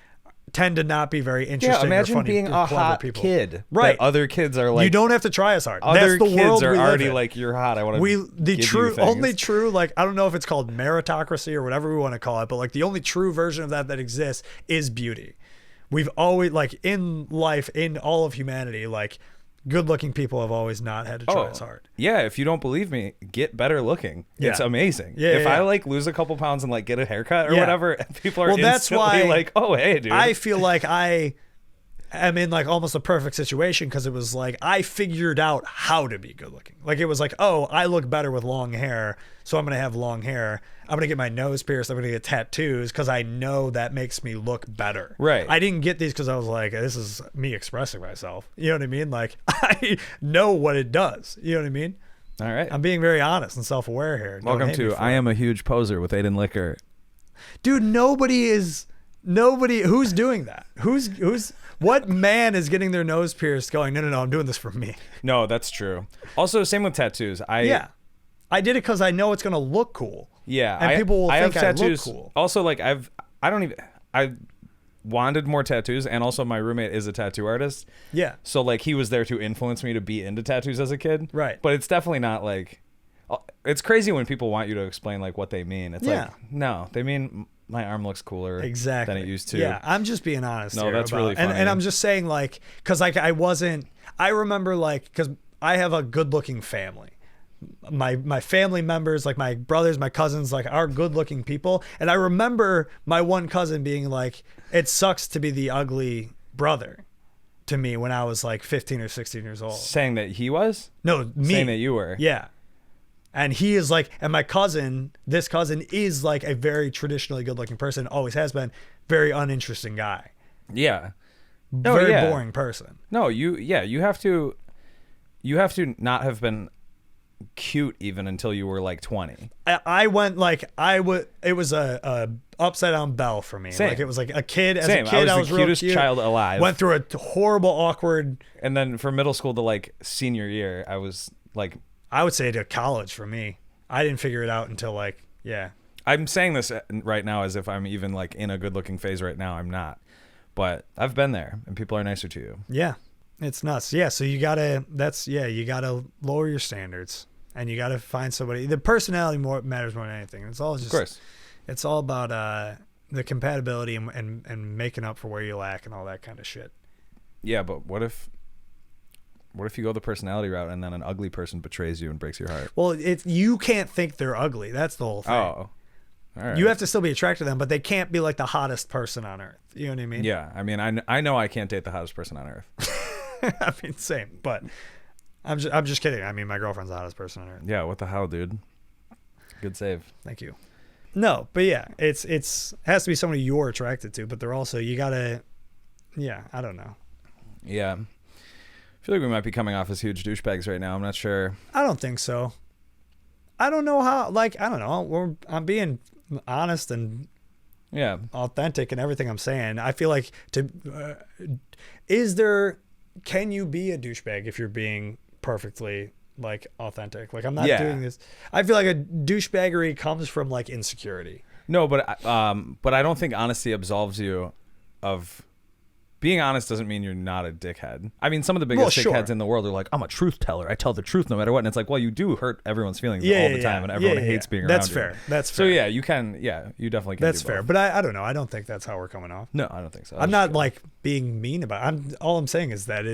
tend to not be very interesting. Yeah, imagine or funny, being or a hot people. Kid. Right. That other kids are like. You don't have to try as hard. Other That's the kids world are we live already in. like, you're hot. I want to. Only true, like, I don't know if it's called meritocracy or whatever we want to call it, but like the only true version of that exists is beauty. We've always, like, in life, in all of humanity, like, good-looking people have always not had to try as hard. Yeah, if you don't believe me, get better looking. Yeah. It's amazing. Yeah, if I like lose a couple pounds and like get a haircut or whatever, people are that's instantly why like, oh, hey, dude. I feel like I am in like almost a perfect situation because it was like I figured out how to be good looking. Like it was like, oh, I look better with long hair, so I'm going to have long hair. I'm going to get my nose pierced. I'm going to get tattoos because I know that makes me look better. Right. I didn't get these because I was like, this is me expressing myself. You know what I mean? Like I know what it does. You know what I mean? All right. I'm being very honest and self-aware here. Welcome to I Am a Huge Poser with Aiden Liquor. Dude, nobody who's doing that? Who's what man is getting their nose pierced going, no, I'm doing this for me. No, that's true. Also, same with tattoos. I did it because I know it's going to look cool. Yeah. And people will think have tattoos. I look cool. Also, like I wanted more tattoos, and also my roommate is a tattoo artist. Yeah. So like he was there to influence me to be into tattoos as a kid. Right. But it's definitely not like, it's crazy when people want you to explain like what they mean. It's like, no, they mean my arm looks cooler than it used to. Yeah, I'm just being honest. No, that's really funny. And I'm just saying like, because like I remember like, because I have a good looking family. My family members, like my brothers, my cousins, like are good looking people. And I remember my one cousin being like, it sucks to be the ugly brother to me when I was like 15 or 16 years old. Saying that he was? No, me. Saying that you were. Yeah. And he is like, and my cousin, this cousin is like a very traditionally good looking person, always has been, very uninteresting guy. Yeah. Very boring person. No, you have to not have been cute even until you were like 20. I went like, it was a upside down bell for me. Same. Like it was like a kid, as Same. a kid, I was the the cutest real cute, child alive. Went through a horrible, awkward. And then from middle school to like senior year, I was like, I would say to college for me. I didn't figure it out until like, yeah. I'm saying this right now as if I'm even like in a good looking phase right now. I'm not. But I've been there and people are nicer to you. Yeah. It's nuts. Yeah. So you gotta lower your standards and you gotta find somebody. The personality matters more than anything. It's all just, of course. It's all about the compatibility and making up for where you lack and all that kind of shit. Yeah. But what if you go the personality route and then an ugly person betrays you and breaks your heart? Well, you can't think they're ugly. That's the whole thing. Oh, all right. You have to still be attracted to them, but they can't be like the hottest person on earth. You know what I mean? Yeah. I mean, I know I can't date the hottest person on earth. I mean, same, but I'm just kidding. I mean, my girlfriend's the hottest person on earth. Yeah. What the hell, dude? Good save. Thank you. No, but yeah, it has to be somebody you're attracted to, but they're also, you gotta, yeah, I don't know. Yeah. I feel like we might be coming off as huge douchebags right now. I'm not sure. I don't think so. I don't know how, like, I don't know. I'm being honest and authentic in everything I'm saying. I feel like can you be a douchebag if you're being perfectly like authentic? Like, I'm not doing this. I feel like a douchebaggery comes from like insecurity. No, but I don't think honesty absolves you of being honest. Doesn't mean you're not a dickhead. I mean, some of the biggest dickheads in the world are like, I'm a truth teller. I tell the truth no matter what. And it's like, well, you do hurt everyone's feelings all the time, and everyone hates being around you. That's fair. That's fair. So yeah, you can. Yeah, you definitely can. That's fair. But I don't know. I don't think that's how we're coming off. No, I don't think so. I'm not like being mean about it. All I'm saying is that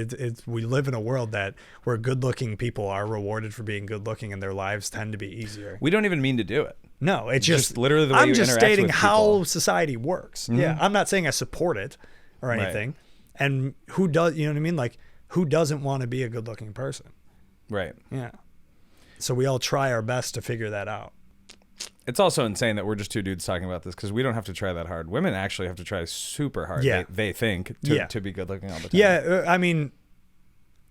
we live in a world where good-looking people are rewarded for being good-looking, and their lives tend to be easier. We don't even mean to do it. No, it's just literally the way I'm just stating how people. Society works. Mm-hmm. Yeah, I'm not saying I support it or anything. Right. And who does, you know what I mean? Like, who doesn't want to be a good-looking person? Right. Yeah. So we all try our best to figure that out. It's also insane that we're just two dudes talking about this, because we don't have to try that hard. Women actually have to try super hard. Yeah. They think to be good-looking all the time. Yeah, I mean,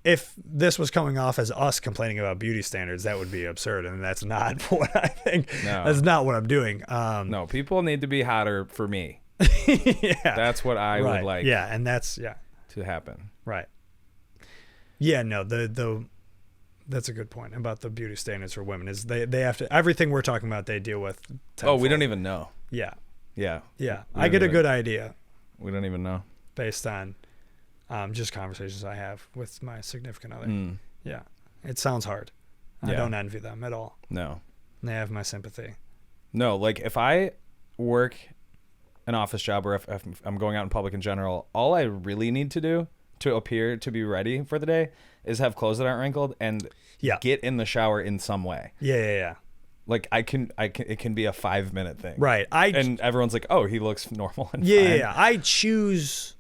if this was coming off as us complaining about beauty standards, that would be absurd, and that's not what I think. No. That's not what I'm doing. No, people need to be hotter for me. Yeah, that's what I would like. Yeah, and that's to happen. Right. Yeah, no, that's a good point about the beauty standards for women. Is they have to, everything we're talking about they deal with tenfold. Oh, we don't even know. Yeah. Yeah. I get a good idea. We don't even know based on just conversations I have with my significant other. Yeah, it sounds hard. I don't envy them at all. No, they have my sympathy. No, like if I work an office job, or if I'm going out in public in general, all I really need to do to appear to be ready for the day is have clothes that aren't wrinkled and get in the shower in some way. Yeah. Like it can be a 5-minute thing. Right. And everyone's like, oh, he looks normal and fine. Yeah. I choose,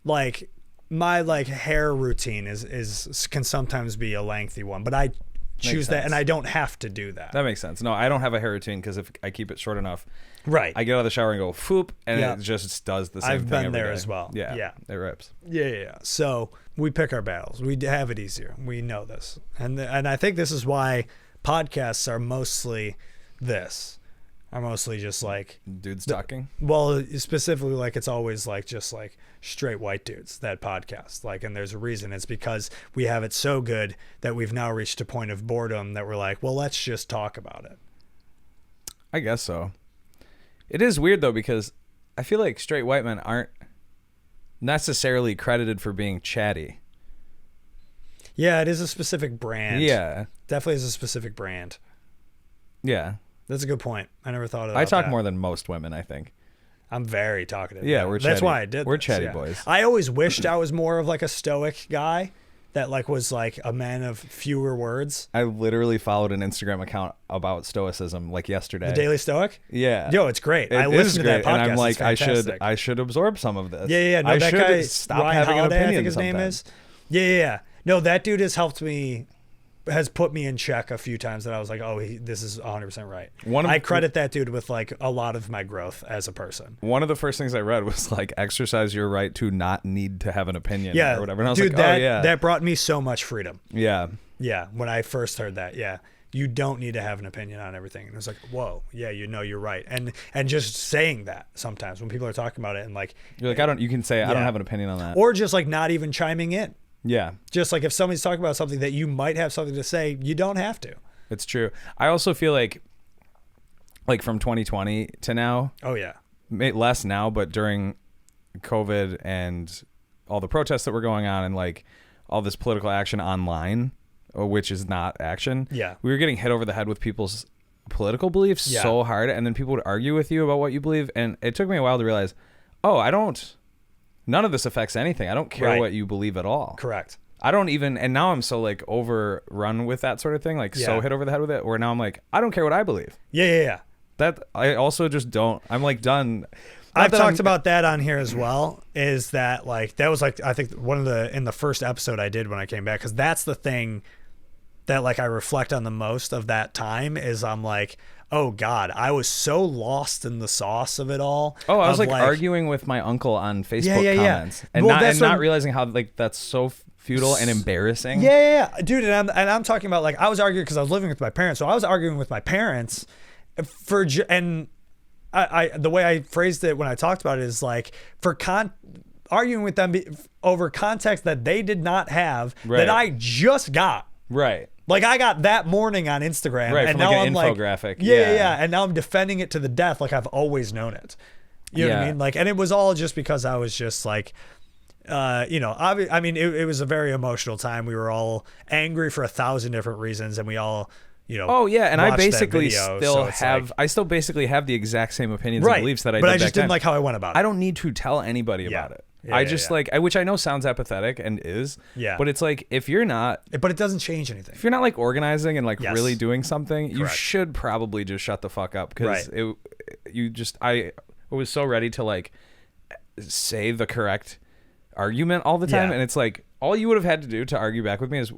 like, my like hair routine can sometimes be a lengthy one, but I choose that, and I don't have to do that. That makes sense. No, I don't have a hair routine, because if I keep it short enough, right, I get out of the shower and go foop, and it just does the same thing. I've been there day. as well. Yeah, it rips. Yeah. So we pick our battles. We have it easier. We know this, and I think this is why podcasts are mostly just like dudes talking. Well, specifically, like, it's always like just like straight white dudes that podcast, like, and there's a reason. It's because we have it so good that we've now reached a point of boredom that we're like, well, let's just talk about it. I guess so. It is weird though, because I feel like straight white men aren't necessarily credited for being chatty. Yeah, it is a specific brand. Yeah, definitely is a specific brand. Yeah. That's a good point. I never thought of that. I talk more than most women, I think. I'm very talkative. Yeah, we're chatty. That's why I did We're chatty boys. I always wished I was more of like a stoic guy that like was like a man of fewer words. I literally followed an Instagram account about stoicism like yesterday. The Daily Stoic? Yeah. Yo, it's great. I listened to that podcast. And I'm like, I should absorb some of this. Yeah. No, I that should guy, stop Ryan having Holiday, an opinion. I think his name is. Yeah. No, that dude has helped me. Has put me in check a few times that I was like, oh, this is 100% right. I credit that dude with like a lot of my growth as a person. One of the first things I read was like, exercise your right to not need to have an opinion or whatever. And I was dude, like, that brought me so much freedom. Yeah. Yeah. When I first heard that, you don't need to have an opinion on everything. And it was like, whoa, yeah, you're right. And just saying that sometimes when people are talking about it and like, you're like, you can say, I don't have an opinion on that. Or just like not even chiming in. Yeah. Just like if somebody's talking about something that you might have something to say, you don't have to. It's true. I also feel like from 2020 to now. Oh, yeah. Less now, but during COVID and all the protests that were going on and like all this political action online, which is not action. Yeah. We were getting hit over the head with people's political beliefs so hard. And then people would argue with you about what you believe. And it took me a while to realize, none of this affects anything. I don't care what you believe at all. Correct. I don't even, and now I'm so like overrun with that sort of thing, like so hit over the head with it, where now I'm like, I don't care what I believe. Yeah. That I also just don't. I'm like done. I've talked about that on here as well. Is that like that was like I think in the first episode I did when I came back, because that's the thing that like I reflect on the most of that time is I'm like, oh God, I was so lost in the sauce of it all. Oh, I was like arguing with my uncle on Facebook comments and not realizing how like that's so futile and embarrassing. Yeah, dude. And I'm talking about like I was arguing because I was living with my parents, so I was arguing with my parents the way I phrased it when I talked about it is like arguing with them over context that they did not have that I just got. Right. Like I got that morning on Instagram, right? And from now like I'm an infographic. Like, yeah, and now I'm defending it to the death, like I've always known it. You know what I mean? Like, and it was all just because I was just like, I mean, it was a very emotional time. We were all angry for 1,000 different reasons, and we all, Oh yeah, and I basically I still basically have the exact same opinions and beliefs that I did but back I just didn't like how I went about it. I don't need to tell anybody about it. I just which I know sounds apathetic and is. Yeah. But it's like if you're not, but it doesn't change anything. If you're not like organizing and like really doing something, you should probably just shut the fuck up because I was so ready to like say the correct argument all the time, and it's like all you would have had to do to argue back with me is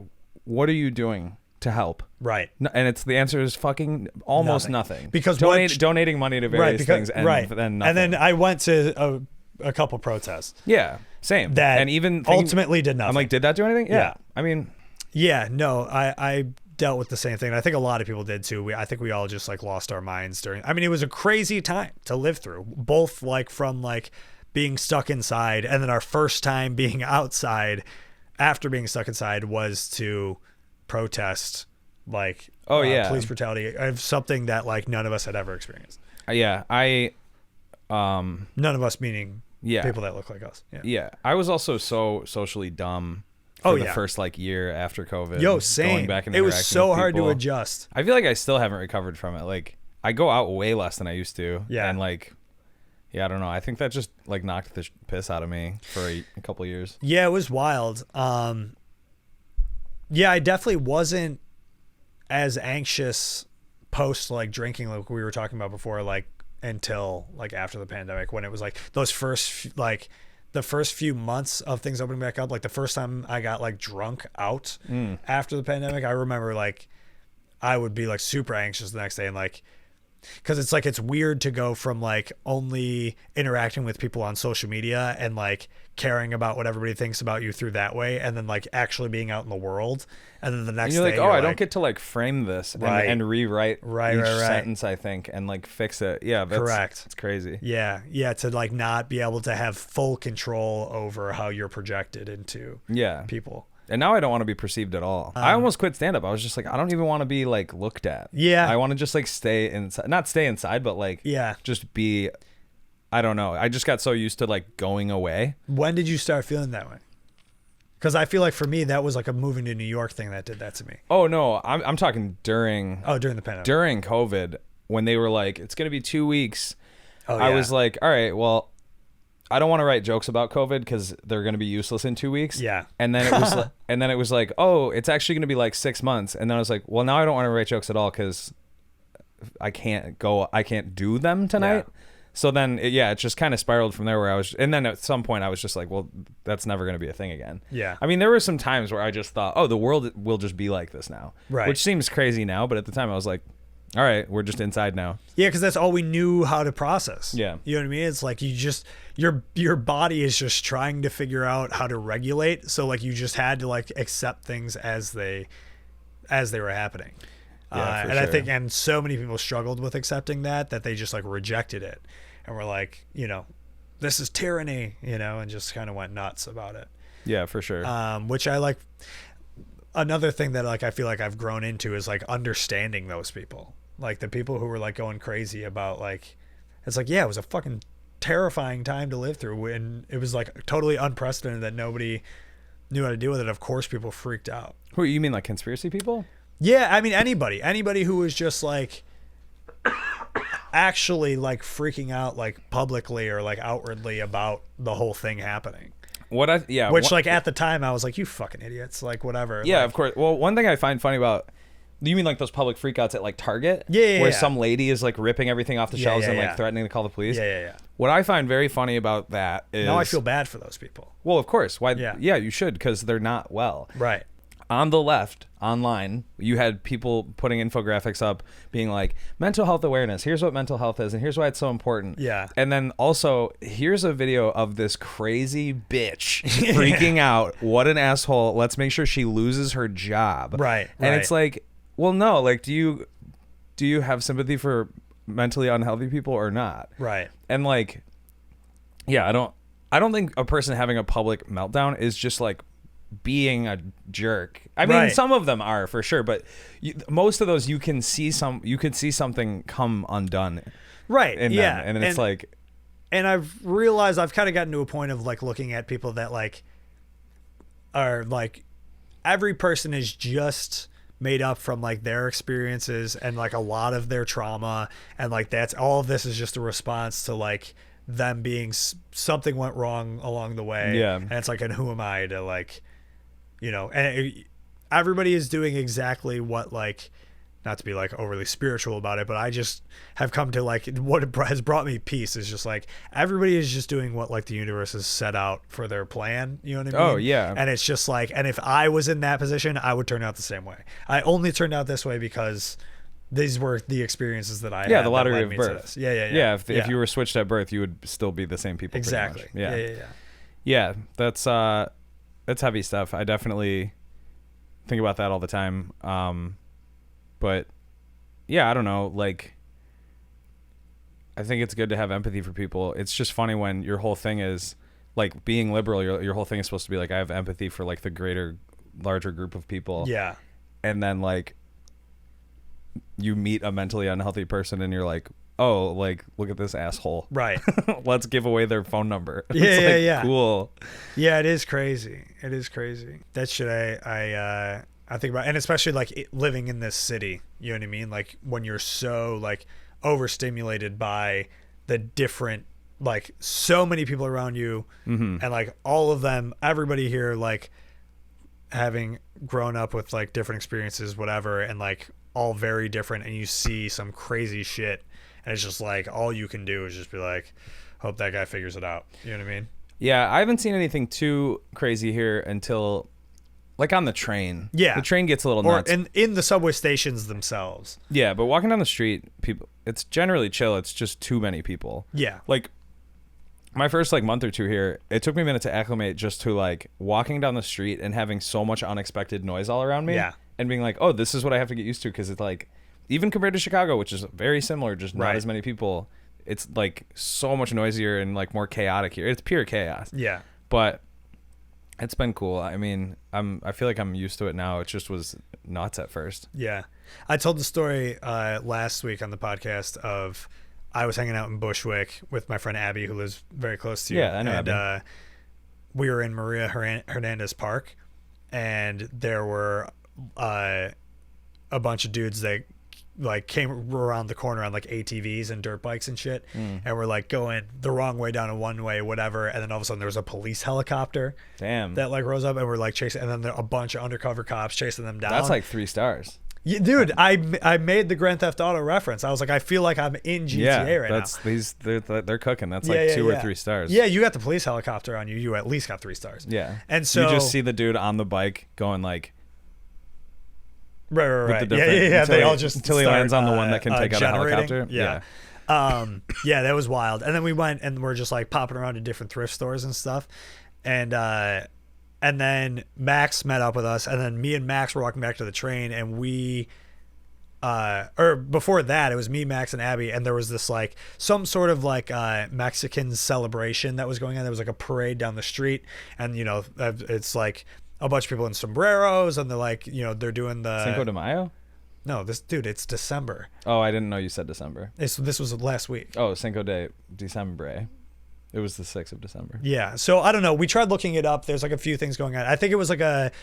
what are you doing to help? Right. And the answer is fucking almost nothing. Because donating money to various things and then nothing. And then I went to a couple protests. Yeah, same. That ultimately did nothing. I'm like, did that do anything? Yeah. I mean, no, I dealt with the same thing. I think a lot of people did too. I think we all just like lost our minds I mean, it was a crazy time to live through, both like from like being stuck inside and then our first time being outside after being stuck inside was to protest like police brutality of something that like none of us had ever experienced. None of us meaning people that look like us. I was also so socially dumb for the first like year after COVID. Same. Going back and it was so hard to adjust. I feel like I still haven't recovered from it. Like I go out way less than I used to. And like I don't know. I think that just like knocked the piss out of me for a couple of years. Yeah, it was wild. I definitely wasn't as anxious post like drinking like we were talking about before, like until like after the pandemic when it was like those the first few months of things opening back up. Like the first time I got like drunk out after the pandemic, I remember like I would be like super anxious the next day and like because it's like it's weird to go from like only interacting with people on social media and like caring about what everybody thinks about you through that way and then like actually being out in the world and then the next day you're like, I don't get to like frame this and rewrite each sentence I think and like fix it. Correct. It's crazy. To like not be able to have full control over how you're projected into people. And now I don't want to be perceived at all. I almost quit stand-up. I was just like, I don't even want to be like looked at. I want to just like stay inside, not stay inside, but like just be, I don't know. I just got so used to like going away. When did you start feeling that way? Because I feel like for me, that was like a moving to New York thing that did that to me. Oh no, I'm talking during the pandemic. During COVID, when they were like, it's going to be 2 weeks. I was like, all right, well, I don't want to write jokes about COVID because they're going to be useless in 2 weeks. And then it was like, oh, it's actually going to be like 6 months. And then I was like, well, now I don't want to write jokes at all because I can't do them tonight. So then, it just kind of spiraled from there and then at some point I was just like, well, that's never going to be a thing again. I mean, there were some times where I just thought, oh, the world will just be like this now. Which seems crazy now. But at the time I was like, all right, we're just inside now. Because that's all we knew how to process. You know what I mean? It's like you just your body is just trying to figure out how to regulate. So like you just had to like accept things as they were happening. And sure. I think so many people struggled with accepting that they just like rejected it and were like, this is tyranny, and just kind of went nuts about it. Yeah, for sure. Which I like. Another thing that like I feel like I've grown into is like understanding those people, like the people who were like going crazy about like, it's like, it was a fucking terrifying time to live through and it was like totally unprecedented that nobody knew how to deal with it. Of course people freaked out. Who, you mean like conspiracy people? Yeah, I mean anybody who was just like actually like freaking out like publicly or like outwardly about the whole thing happening. Like at the time I was like, you fucking idiots, like whatever. Yeah, of course. Well, one thing I find funny about, you mean like those public freakouts at like Target? Where some lady is like ripping everything off the shelves and like threatening to call the police? Yeah. What I find very funny about that is... Now I feel bad for those people. Well, of course. Why? Yeah, you should, because they're not well. Right. on the left online, you had people putting infographics up being like, mental health awareness, here's what mental health is and here's why it's so important. Yeah. And then also, here's a video of this crazy bitch freaking out. What an asshole. Let's make sure she loses her job. Right. And it's like, well, no, like, do you have sympathy for mentally unhealthy people or not? Right. And like, yeah, I don't think a person having a public meltdown is just like being a jerk. I mean, some of them are for sure, but most of those you can see something come undone. Right. In yeah. them. And then it's like, and I've realized I've kind of gotten to a point of like looking at people that like are like, every person is just made up from like their experiences and like a lot of their trauma, and like that's all of this is just a response to like them being something went wrong along the way. Yeah. And it's like, and who am I to like, you know, and everybody is doing exactly what, like, not to be like overly spiritual about it, but I just have come to like, what has brought me peace is just like, everybody is just doing what like the universe has set out for their plan. You know what I mean? Oh yeah. And it's just like, and if I was in that position, I would turn out the same way. I only turned out this way because these were the experiences that I had. Yeah, the lottery of birth. Yeah. If you were switched at birth, you would still be the same people. Exactly. Yeah. That's heavy stuff. I definitely think about that all the time. But yeah, I don't know. Like, I think it's good to have empathy for people. It's just funny when your whole thing is like being liberal. Your whole thing is supposed to be like, I have empathy for like the larger group of people. Yeah. And then like you meet a mentally unhealthy person and you're like, oh, like, look at this asshole. Right. Let's give away their phone number. Yeah. Cool. Yeah, it is crazy. That shit I think about, and especially like living in this city, you know what I mean? Like when you're so like overstimulated by the different, like so many people around you, and like all of them, everybody here, like having grown up with like different experiences, whatever, and like all very different, and you see some crazy shit, and it's just like all you can do is just be like, hope that guy figures it out. You know what I mean? Yeah, I haven't seen anything too crazy here until like on the train. Yeah, the train gets a little nuts. Or in the subway stations themselves. Yeah, but walking down the street, people, it's generally chill. It's just too many people. Yeah. Like my first like month or two here, it took me a minute to acclimate just to like walking down the street and having so much unexpected noise all around me. Yeah. And being like, oh, this is what I have to get used to, because it's like, even compared to Chicago, which is very similar, just not as many people, it's like so much noisier and like more chaotic here. It's pure chaos. Yeah. But it's been cool. I mean, I feel like I'm used to it now. It just was nuts at first. Yeah. I told the story last week on the podcast of I was hanging out in Bushwick with my friend Abby, who lives very close to you. Yeah, I know And we were in Maria Hernandez Park, and there were a bunch of dudes that like came around the corner on like ATVs and dirt bikes and shit, and we're like going the wrong way down a one way, whatever, and then all of a sudden there was a police helicopter that like rose up, and we're like chasing, and then there a bunch of undercover cops chasing them down. That's like 3 stars. Yeah, dude, I made the Grand Theft Auto reference. I was like, I feel like I'm in GTA right now. They're cooking. That's like 2 or 3 stars. Yeah, you got the police helicopter on you. You at least got 3 stars. Yeah, and so you just see the dude on the bike going like. Right. Yeah. They all just until he lands on the one that can take out a helicopter. Yeah. Yeah, that was wild. And then we went and we're just like popping around to different thrift stores and stuff. And then Max met up with us, and then me and Max were walking back to the train, and we or before that it was me, Max, and Abby, and there was this like some sort of like Mexican celebration that was going on. There was like a parade down the street, and you know, it's like a bunch of people in sombreros, and they're like, you know, they're doing the Cinco de Mayo. No, it's December. Oh, I didn't know you said December. This was last week. Oh, Cinco de Diciembre. It was the 6th of December. Yeah. So I don't know. We tried looking it up. There's like a few things going on. I think it was like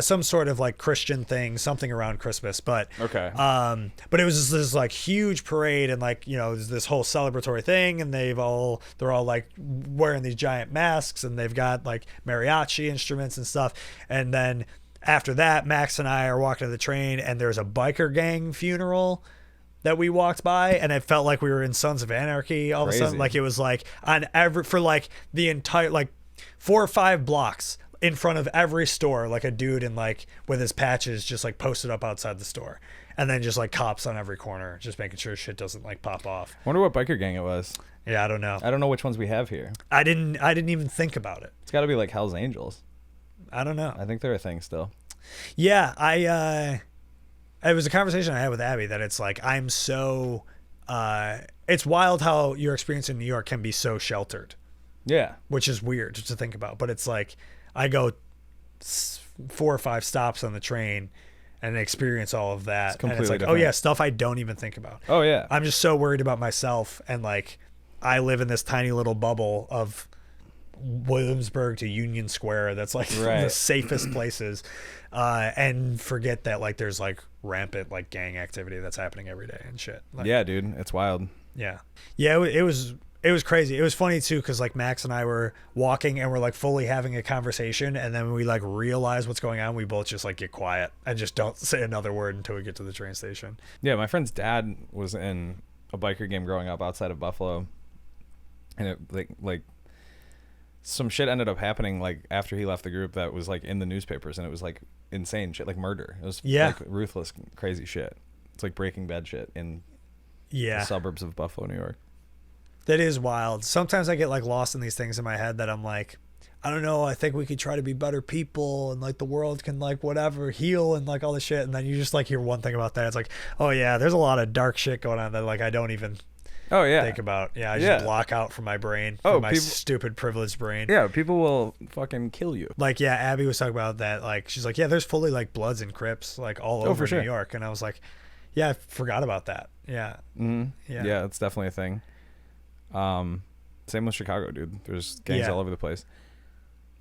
some sort of like Christian thing, something around Christmas. But okay. But it was just this like huge parade, and like, you know, this whole celebratory thing, and they're all like wearing these giant masks, and they've got like mariachi instruments and stuff. And then after that, Max and I are walking to the train, and there's a biker gang funeral that we walked by, and it felt like we were in Sons of Anarchy all of a sudden. Like it was like for like the entire like 4 or 5 blocks, in front of every store, like a dude in like with his patches just like posted up outside the store, and then just like cops on every corner, just making sure shit doesn't like pop off. I wonder what biker gang it was. Yeah, I don't know. I don't know which ones we have here. I didn't even think about it. It's got to be like Hell's Angels. I don't know. I think they're a thing still. Yeah, it was a conversation I had with Abby that it's like I'm so it's wild how your experience in New York can be so sheltered. Yeah. Which is weird to think about, but it's like I go 4 or 5 stops on the train and experience all of that. It's completely and it's like, different. oh yeah, stuff I don't even think about. Oh yeah. I'm just so worried about myself, and like I live in this tiny little bubble of Williamsburg to Union Square that's like the safest places, and forget that like there's like rampant like gang activity that's happening every day and shit. Like, yeah, dude, it's wild. Yeah, it was crazy. It was funny too because like Max and I were walking and we're like fully having a conversation, and then when we like realize what's going on, we both just like get quiet and just don't say another word until we get to the train station. Yeah, my friend's dad was in a biker game growing up outside of Buffalo, and it like some shit ended up happening like after he left the group that was like in the newspapers, and it was like insane shit, like murder. It was like ruthless, crazy shit. It's like Breaking Bad shit in the suburbs of Buffalo, New York. That is wild. Sometimes I get like lost in these things in my head that I'm like, I don't know, I think we could try to be better people, and like the world can like whatever heal and like all this shit, and then you just like hear one thing about that. It's like, oh yeah, there's a lot of dark shit going on that like I don't even think about. I just block out from my brain, from my stupid privileged brain. Yeah, people will fucking kill you. Like, yeah, Abby was talking about that. Like, she's like, yeah, there's fully like Bloods and Crips like all over New York, and I was like, yeah, I forgot about that. Yeah. Mm-hmm. Yeah, it's definitely a thing. Same with Chicago, dude. There's gangs all over the place.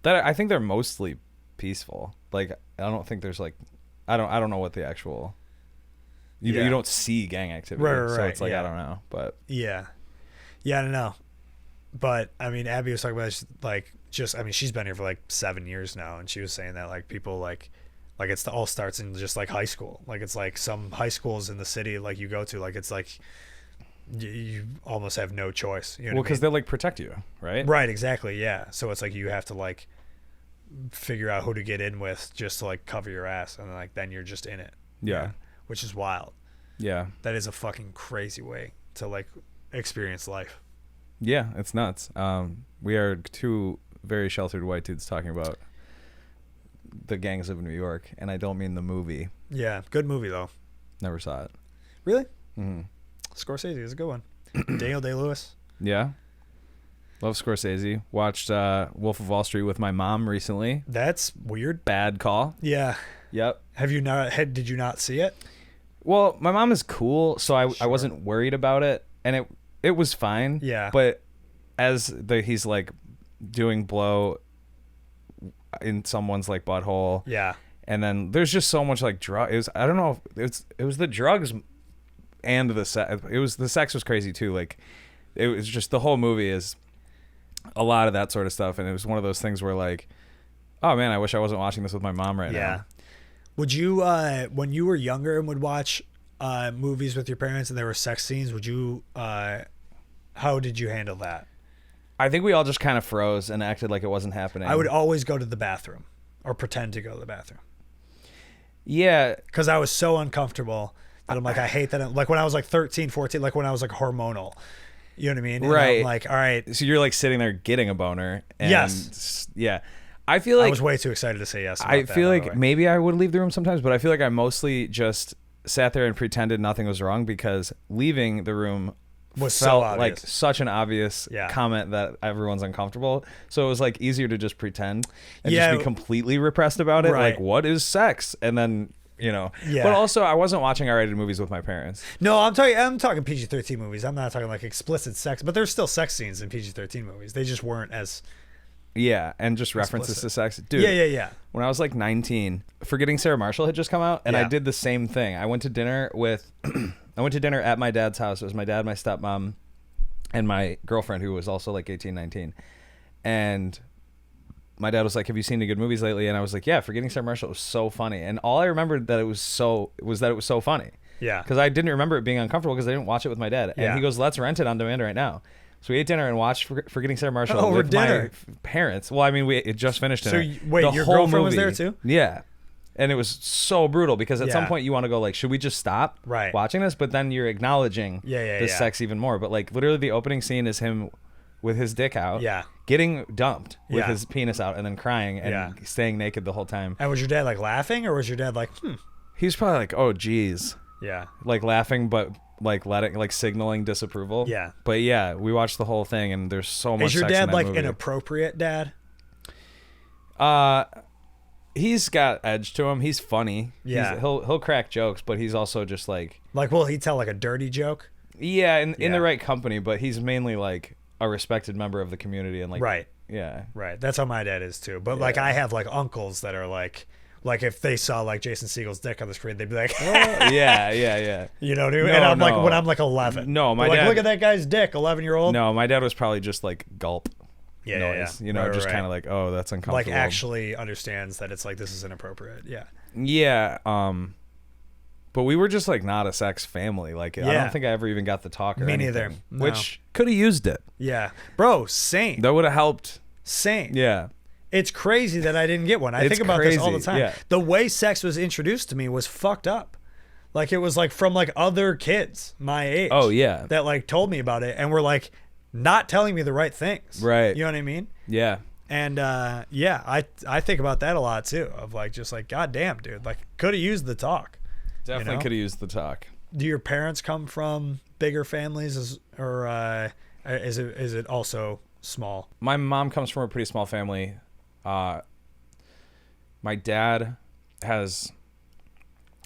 That I think they're mostly peaceful. Like, I don't think there's like, I don't know what the actual. You don't see gang activity, so it's like I don't know, but I don't know. But I mean, Abby was talking about like just I mean, she's been here for like 7 years now, and she was saying that like people like it's all starts in just like high school. Like it's like some high schools in the city like you go to, like it's like you almost have no choice. You know well, because they'll like protect you, right? Right, exactly. Yeah. So it's like you have to like figure out who to get in with just to like cover your ass, and like then you're just in it. Yeah. Which is wild. Yeah. That is a fucking crazy way to like experience life. Yeah, it's nuts. We are 2 very sheltered white dudes talking about the gangs of New York, and I don't mean the movie. Yeah, good movie though. Never saw it. Really? Mm-hmm. Scorsese is a good one. Daniel Day-Lewis. Yeah. Love Scorsese. Watched Wolf of Wall Street with my mom recently. That's weird. Bad call. Yeah. Yep. Did you not see it? Well, my mom is cool, so I wasn't worried about it, and it was fine. Yeah. But as he's like doing blow in someone's like butthole. Yeah. And then there's just so much like drug. I don't know if it was the drugs and the sex. The sex was crazy too. Like it was just the whole movie is a lot of that sort of stuff, and it was one of those things where like, oh man, I wish I wasn't watching this with my mom right now. Would you, when you were younger and would watch movies with your parents and there were sex scenes, would you, how did you handle that? I think we all just kind of froze and acted like it wasn't happening. I would always go to the bathroom or pretend to go to the bathroom. Yeah. Because I was so uncomfortable that I'm like, I hate that. Like when I was like 13, 14, like when I was like hormonal. You know what I mean? And right. I'm like, all right. So you're like sitting there getting a boner. And yes. Yeah. I feel like I was way too excited to say yes. I feel like maybe I would leave the room sometimes, but I feel like I mostly just sat there and pretended nothing was wrong, because leaving the room was felt so obvious. like such an obvious comment that everyone's uncomfortable. So it was like easier to just pretend and just be completely repressed about it. Right. Like, what is sex? And then, you know, but also I wasn't watching R-rated movies with my parents. No, I'm talking PG-13 movies. I'm not talking like explicit sex, but there's still sex scenes in PG-13 movies. They just weren't as and just references to sex. Dude, yeah. When I was like 19, Forgetting Sarah Marshall had just come out, and I did the same thing. I went to dinner at my dad's house. It was my dad, my stepmom, and my girlfriend, who was also like 18, 19. And my dad was like, have you seen any good movies lately? And I was like, yeah, Forgetting Sarah Marshall was so funny. And all I remembered that it was so funny. Yeah. Because I didn't remember it being uncomfortable because I didn't watch it with my dad. And he goes, let's rent it on demand right now. So we ate dinner and watched Forgetting Sarah Marshall Over with dinner. my parents. Well, I mean, it just finished dinner. So wait, The your whole girlfriend was movie- there too? Yeah. And it was so brutal because at some Yeah. point you want to go like, should we just stop Right. watching this? But then you're acknowledging the sex even more. But like literally the opening scene is him with his dick out, getting dumped with his penis out and then crying and staying naked the whole time. And was your dad like laughing, or was your dad like, He was probably like, oh, geez. Yeah. Like laughing, but like signaling disapproval. Yeah. But yeah, we watched the whole thing and there's so much Is your sex in dad that like movie. inappropriate dad? He's got edge to him. He's funny. Yeah. He'll crack jokes, but he's also just like will he tell like a dirty joke? Yeah, in the right company, but he's mainly like a respected member of the community and like Right. Yeah. Right. That's how my dad is too. But like I have like uncles that are like if they saw like Jason Segel's dick on the screen, they'd be like, yeah. You know what I mean? No, and I'm no. like when I'm like 11. No, my They're dad. like, look at that guy's dick, 11-year-old. No, my dad was probably just like gulp. Yeah, noise. yeah. You know, Right, just right. kind of like, oh, that's uncomfortable. Like actually understands that it's like this is inappropriate. Yeah. Yeah. But we were just like not a sex family. Like I Yeah. don't think I ever even got the talk or Me anything, neither. No. Which could have used it. Yeah. Bro, same. That would have helped. Same. Yeah. It's crazy that I didn't get one. I It's think about this all the crazy, time. yeah. The way sex was introduced to me was fucked up. Like it was like from like other kids my age. Oh, yeah. That like told me about it and were like not telling me the right things. Right. You know what I mean? Yeah. And I think about that a lot too. Of like just like, God damn, dude, like could have used the talk. Definitely You know? could have used the talk. Do your parents come from bigger families or is it also small? My mom comes from a pretty small family. My dad has.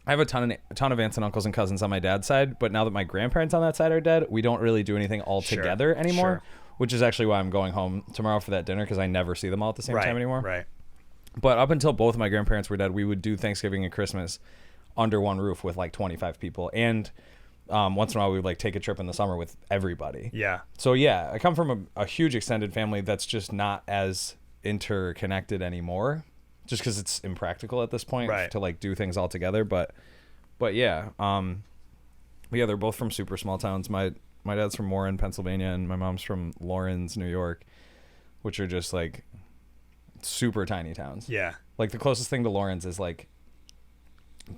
I have a ton of aunts and uncles and cousins on my dad's side, but now that my grandparents on that side are dead, we don't really do anything all together anymore. Sure. Which is actually why I'm going home tomorrow for that dinner because I never see them all at the same time anymore. Right. But up until both of my grandparents were dead, we would do Thanksgiving and Christmas under one roof with like 25 people, and once in a while we would like take a trip in the summer with everybody. Yeah. So yeah, I come from a huge extended family that's just not as interconnected anymore, just because it's impractical at this point to like do things all together. But yeah, yeah, they're both from super small towns. My dad's from Warren, Pennsylvania, and my mom's from Lawrence, New York, which are just like super tiny towns. Yeah. Like the closest thing to Lawrence is like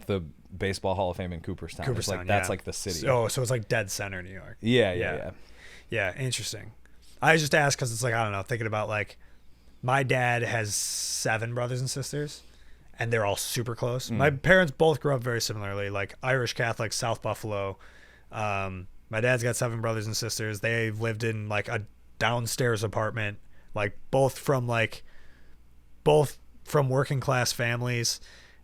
the Baseball Hall of Fame in Cooperstown. Cooperstown, Like, that's yeah. like the city. So it's like dead center New York. Yeah. Yeah, interesting. I just asked because it's like, I don't know, thinking about like my dad has 7 brothers and sisters and they're all super close. My parents both grew up very similarly, like Irish Catholic, South Buffalo. My dad's got 7 brothers and sisters. They lived in like a downstairs apartment, like both from working class families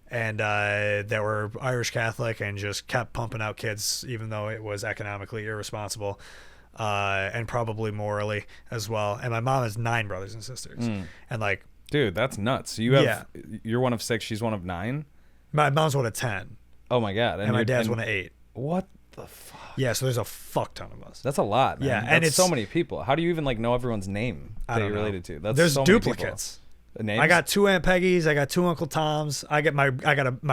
and that were Irish Catholic and just kept pumping out kids even though it was economically irresponsible. And probably morally as well. And my mom has 9 brothers and sisters. And like, dude, that's nuts. You have you're one of 6, she's one of 9. my mom's one of 10. Oh my god. And my dad's one of 8. What the fuck? Yeah, so there's a fuck ton of us. That's a lot, man. Yeah, That's and it's so many people. How do you even like know everyone's name I that don't you're know. related to? That's There's so many duplicates. people. Names? I got 2 Aunt Peggy's, I got 2 Uncle Toms, I got my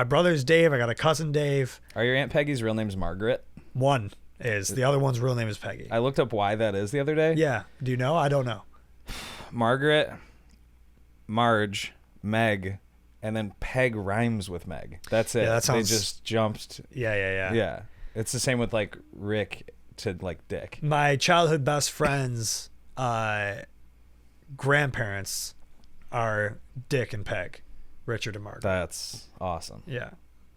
brother's Dave, I got a cousin Dave. Are your Aunt Peggy's real name's Margaret? One is, the other one's real name is Peggy. I looked up why that is the other day. Yeah. Do you know? I don't know. Margaret, Marge, Meg, and then Peg rhymes with Meg. That's it. Yeah, that sounds- They just jumped. Yeah. Yeah. It's the same with like Rick to like Dick. My childhood best friend's grandparents are Dick and Peg, Richard and Margaret. That's awesome. Yeah.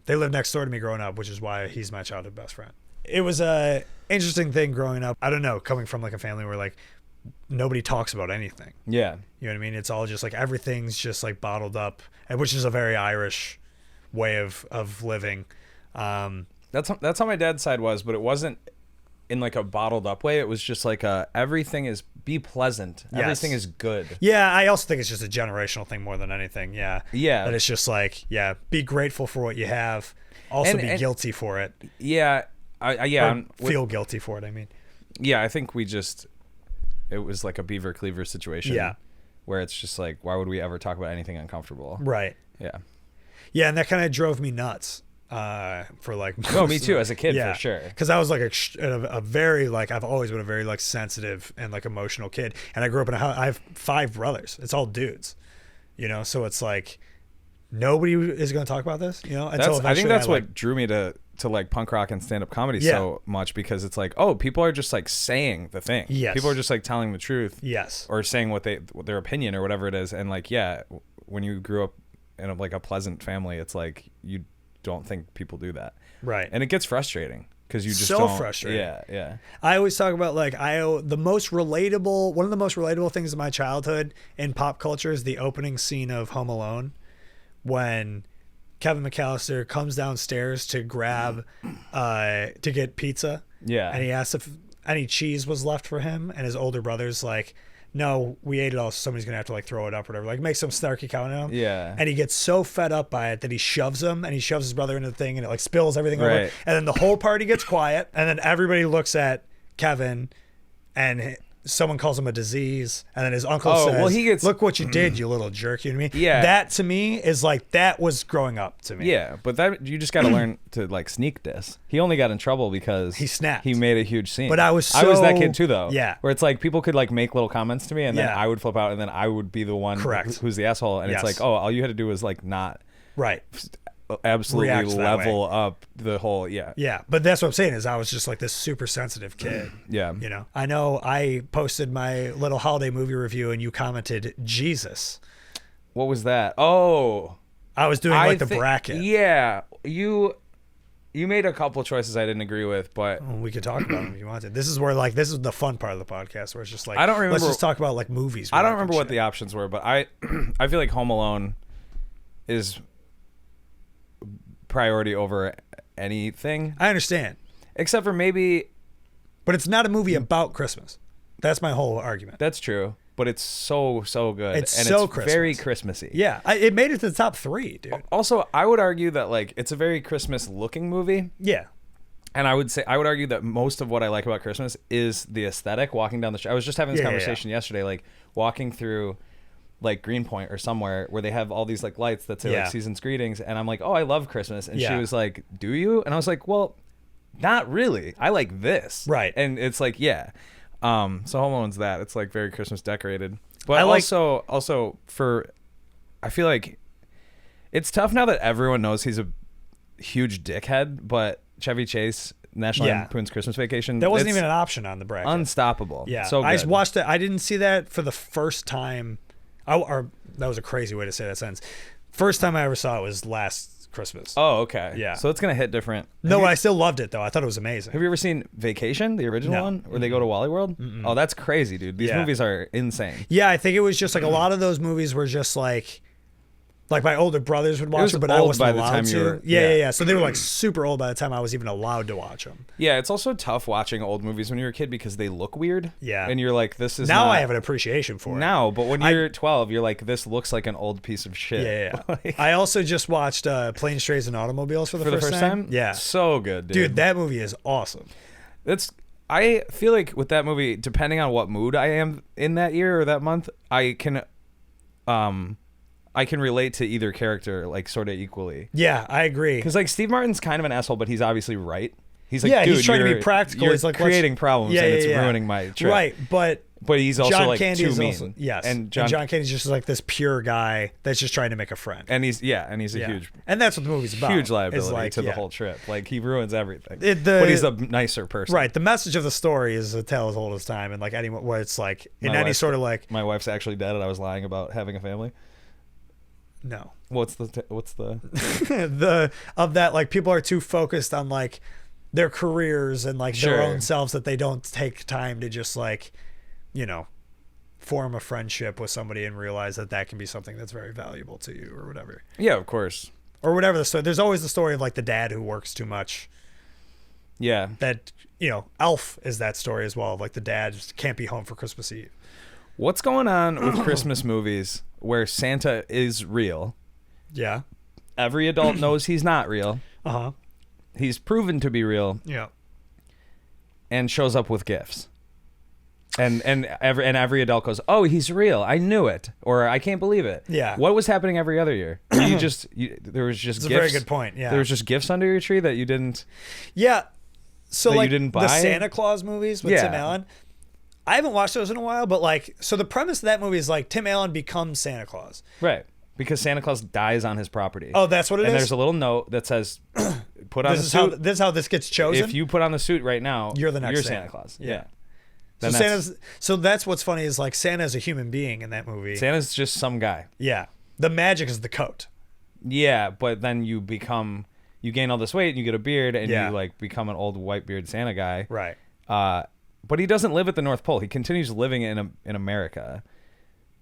They lived next door to me growing up, which is why he's my childhood best friend. It was a interesting thing growing up. I don't know, coming from like a family where like nobody talks about anything. Yeah. You know what I mean? It's all just like everything's just like bottled up, and which is a very Irish way of living. That's how my dad's side was, but it wasn't in like a bottled up way. It was just like everything is be pleasant. Yes. Everything is good. Yeah, I also think it's just a generational thing more than anything. Yeah. Yeah. That it's just like, yeah, be grateful for what you have. Also be guilty for it. Yeah. Or feel guilty for it, I mean. Yeah, I think it was like a Beaver Cleaver situation. Yeah. Where it's just like, why would we ever talk about anything uncomfortable? Right. Yeah. Yeah, and that kind of drove me nuts. for like. Oh, me too. As a kid, for sure. Because I was like a very like I've always been a very like sensitive and like emotional kid, and I grew up in a house. I have 5 brothers. It's all dudes, you know. So it's like nobody is going to talk about this, you know. I think that's what drew me to like punk rock and stand up comedy so much, because it's like, oh, people are just like saying the thing. Yes. People are just like telling the truth. Yes. Or saying what their opinion or whatever it is, and like when you grew up in a pleasant family, it's like you don't think people do that, right? And it gets frustrating because you just frustrating. Yeah. I always talk about like one of the most relatable things in my childhood in pop culture is the opening scene of Home Alone, when Kevin McAllister comes downstairs to grab to get pizza. Yeah. And he asks if any cheese was left for him, and his older brother's like, no, we ate it all, so somebody's gonna have to like throw it up or whatever. Like make some snarky comment on him. Yeah. And he gets so fed up by it that he shoves his brother into the thing, and it like spills everything over. And then the whole party gets quiet, and then everybody looks at Kevin, and someone calls him a disease, and then his uncle says, well, he gets, look what you did, you little jerk. You know what I mean? Yeah. That to me is like, that was growing up to me. Yeah, but that you just got to learn to like sneak diss. He only got in trouble because he snapped. He made a huge scene. But I was that kid too, though. Yeah. Where it's like people could like make little comments to me, and then I would flip out, and then I would be the one who's the asshole. And it's like, oh, all you had to do was like not absolutely level up the whole but that's what I'm saying is I was just like this super sensitive kid. You know, I know I posted my little holiday movie review, and you commented Jesus. What was that? Oh, I was doing like the bracket. You made a couple choices I didn't agree with, but we could talk about them if you wanted. This is the fun part of the podcast, where it's just like, I don't remember, let's just talk about like movies. I don't remember what the options were, but I feel like Home Alone is priority over anything. I understand, except for maybe, but it's not a movie about Christmas. That's my whole argument. That's true, but it's so good. It's very Christmassy. Yeah, it made it to the top 3, dude. Also, I would argue that like it's a very Christmas looking movie. Yeah. And I would argue that most of what I like about Christmas is the aesthetic. Walking down the street, I was just having this conversation yesterday, like walking through like Greenpoint or somewhere where they have all these like lights that say like season's greetings, and I'm like, oh, I love Christmas, and she was like, do you? And I was like, well, not really. I like this, right? And it's like, so Home Alone's that. It's like very Christmas decorated, but also for, I feel like it's tough now that everyone knows he's a huge dickhead, but Chevy Chase, National Lampoon's Christmas Vacation, that wasn't even an option on the bracket. Unstoppable. Yeah, so good. I watched it. I didn't see that for the first time. Or that was a crazy way to say that sentence. First time I ever saw it was last Christmas. Oh, okay. Yeah. So it's gonna hit different. No, I still loved it though. I thought it was amazing. Have you ever seen Vacation, the original one, where they go to Wally World? Mm-mm. Oh, that's crazy, dude. These movies are insane. Yeah, I think it was just like a lot of those movies were just like my older brothers would watch it, but I wasn't allowed to. Yeah. So they were like super old by the time I was even allowed to watch them. Yeah, it's also tough watching old movies when you're a kid because they look weird. Yeah. And you're like, this is now I have an appreciation for it. Now, but when you're 12, you're like, this looks like an old piece of shit. Yeah. I also just watched Planes, Trains, and Automobiles for the first time. Yeah. So good, dude. Dude, that movie is awesome. I feel like with that movie, depending on what mood I am in that year or that month, I can relate to either character like sort of equally. Yeah, I agree. Because like Steve Martin's kind of an asshole, but he's obviously right. He's like, dude, he's trying to be practical. You're he's like creating problems, and it's ruining my trip. Right, but he's also John like Candy too mean. Also, yes, and John Candy's just like this pure guy that's just trying to make a friend. And he's a huge, and that's what the movie's about. Huge liability to the whole trip. Like he ruins everything. But he's a nicer person. Right. The message of the story is a tale as old as time, and like anyone, where it's like in any sort of like, my wife's actually dead, and I was lying about having a family. No. What's the the of that, like people are too focused on like their careers and like their own selves that they don't take time to just like, you know, form a friendship with somebody and realize that can be something that's very valuable to you or whatever. Yeah, of course. Or whatever the story. There's always the story of like the dad who works too much. Yeah. That, you know, Elf is that story as well. Like the dad just can't be home for Christmas Eve. What's going on with Christmas movies where Santa is real? Yeah. Every adult knows he's not real. Uh-huh. He's proven to be real. Yeah. And shows up with gifts. And every adult goes, oh, he's real. I knew it, or I can't believe it. Yeah. What was happening every other year? There was just It's gifts. a very good point. Yeah. There was just gifts under your tree that you didn't. Yeah. So that like you didn't buy? the Santa Claus movies with Tim Allen. I haven't watched those in a while, but like, so the premise of that movie is like Tim Allen becomes Santa Claus. Right. Because Santa Claus dies on his property. Oh, that's what it is? And there's a little note that says, put on the suit. This is how this gets chosen? If you put on the suit right now, you're the next you're Santa. Santa Claus. Yeah. Yeah. So that's what's funny is like Santa's a human being in that movie. Santa's just some guy. Yeah. The magic is the coat. Yeah, but then you gain all this weight and you get a beard and you like become an old white beard Santa guy. Right. But he doesn't live at the North Pole. He continues living in America.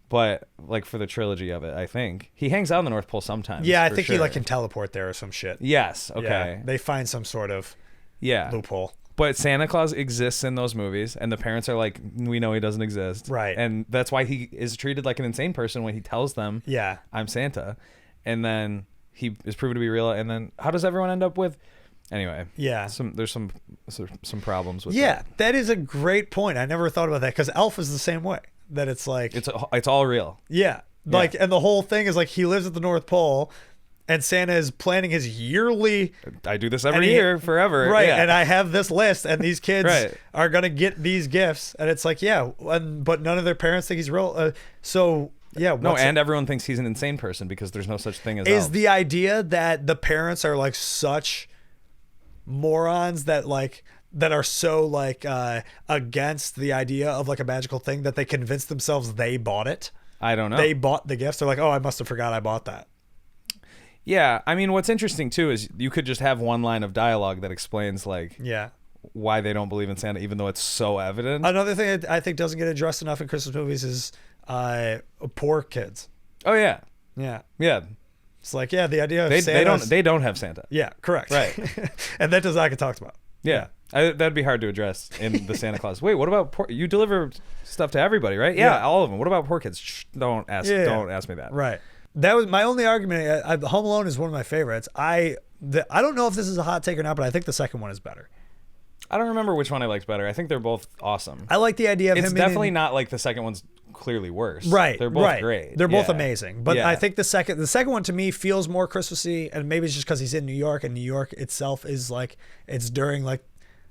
But like for the trilogy of it, I think he hangs out on the North Pole sometimes. Yeah, I think he like can teleport there or some shit. Yes. Okay. Yeah, they find some sort of loophole. But Santa Claus exists in those movies, and the parents are like, we know he doesn't exist. Right. And that's why he is treated like an insane person when he tells them, yeah, I'm Santa. And then he is proven to be real. And then how does everyone end up with? Anyway. Yeah. There's some problems with that. That is a great point. I never thought about that because Elf is the same way. That it's like it's all real. Yeah. Like, and the whole thing is like he lives at the North Pole. And Santa is planning his yearly. I do this every year forever. Right. Yeah. And I have this list, and these kids are going to get these gifts. And it's like, but none of their parents think he's real. And everyone thinks he's an insane person because there's no such thing as Is elves. the idea that the parents are like such morons that are so like against the idea of like a magical thing that they convince themselves they bought it? I don't know. They bought the gifts. They're like, oh, I must have forgot I bought that. Yeah, I mean, what's interesting too is you could just have one line of dialogue that explains like why they don't believe in Santa, even though it's so evident. Another thing I think doesn't get addressed enough in Christmas movies is poor kids. Oh yeah, yeah. It's like the idea of they don't have Santa. Yeah, correct. Right, and that does not get talked about. Yeah. That'd be hard to address in the Santa Claus. Wait, what about poor? You deliver stuff to everybody, right? Yeah, all of them. What about poor kids? Shh, don't ask me that. Right. That was my only argument. Home Alone is one of my favorites. I don't know if this is a hot take or not, but I think the second one is better. I don't remember which one I liked better. I think they're both awesome. I like the idea of it's definitely not like the second one's clearly worse. Right. They're both great. They're both amazing. But I think the second one to me feels more Christmassy, and maybe it's just because he's in New York, and New York itself is like it's during like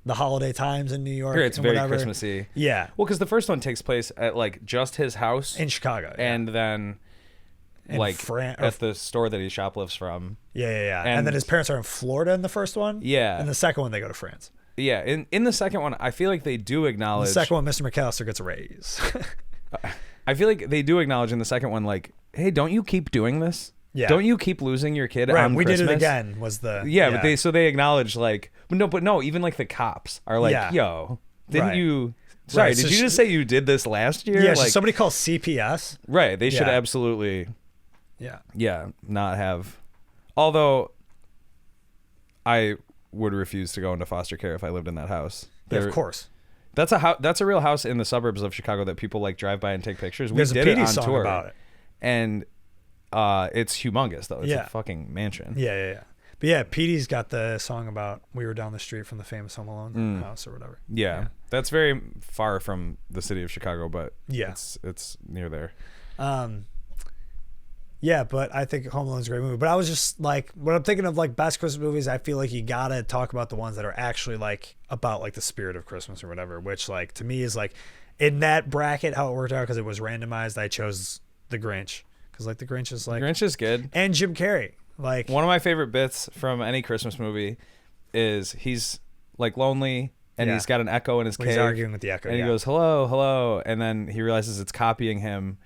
the holiday times in New York. Sure, it's very Christmassy. Yeah. Well, because the first one takes place at like just his house in Chicago, and then at the store that he shoplifts from. Yeah. And then his parents are in Florida in the first one. Yeah. In the second one, they go to France. Yeah. In the second one, I feel like they do acknowledge. In the second one, Mr. McAllister gets a raise. I feel like they do acknowledge in the second one, like, hey, don't you keep doing this? Yeah. Don't you keep losing your kid on we Christmas? Did it again. Was the but they acknowledge like, but no, even like the cops are like, yo, didn't you? Sorry, did you just say you did this last year? Yeah, like, somebody call CPS. Right, they should absolutely. Yeah, not have. Although, I would refuse to go into foster care if I lived in that house. Yeah, of course. That's a real house in the suburbs of Chicago that people like drive by and take pictures. There's we did a it on song tour about it. And it's humongous though. It's a fucking mansion. Yeah. But yeah, Petey's got the song about we were down the street from the famous Home Alone house or whatever. Yeah. That's very far from the city of Chicago, but it's near there. Yeah, but I think Home Alone's a great movie. But I was just like, when I'm thinking of like best Christmas movies, I feel like you gotta talk about the ones that are actually like about like the spirit of Christmas or whatever, which like to me is like in that bracket how it worked out because it was randomized. I chose The Grinch because like The Grinch is like The Grinch is good, and Jim Carrey. Like one of my favorite bits from any Christmas movie is he's like lonely and he's got an echo in his cave. He's arguing with the echo, and he goes hello, and then he realizes it's copying him.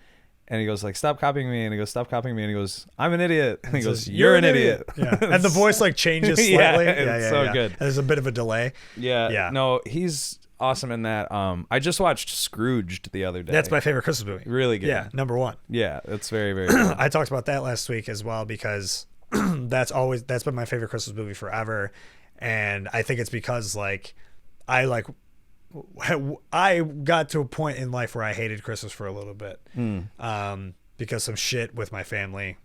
And he goes like, stop copying me. And he goes, stop copying me. And he goes, I'm an idiot. And he goes, you're an idiot. Yeah. And the voice like changes slightly. It's so good. And there's a bit of a delay. Yeah. No, he's awesome in that. I just watched Scrooged the other day. That's my favorite Christmas movie. Really good. Yeah. Number one. Yeah. It's very, very good. I talked about that last week as well because that's been my favorite Christmas movie forever. And I think it's because like, I got to a point in life where I hated Christmas for a little bit because some shit with my family,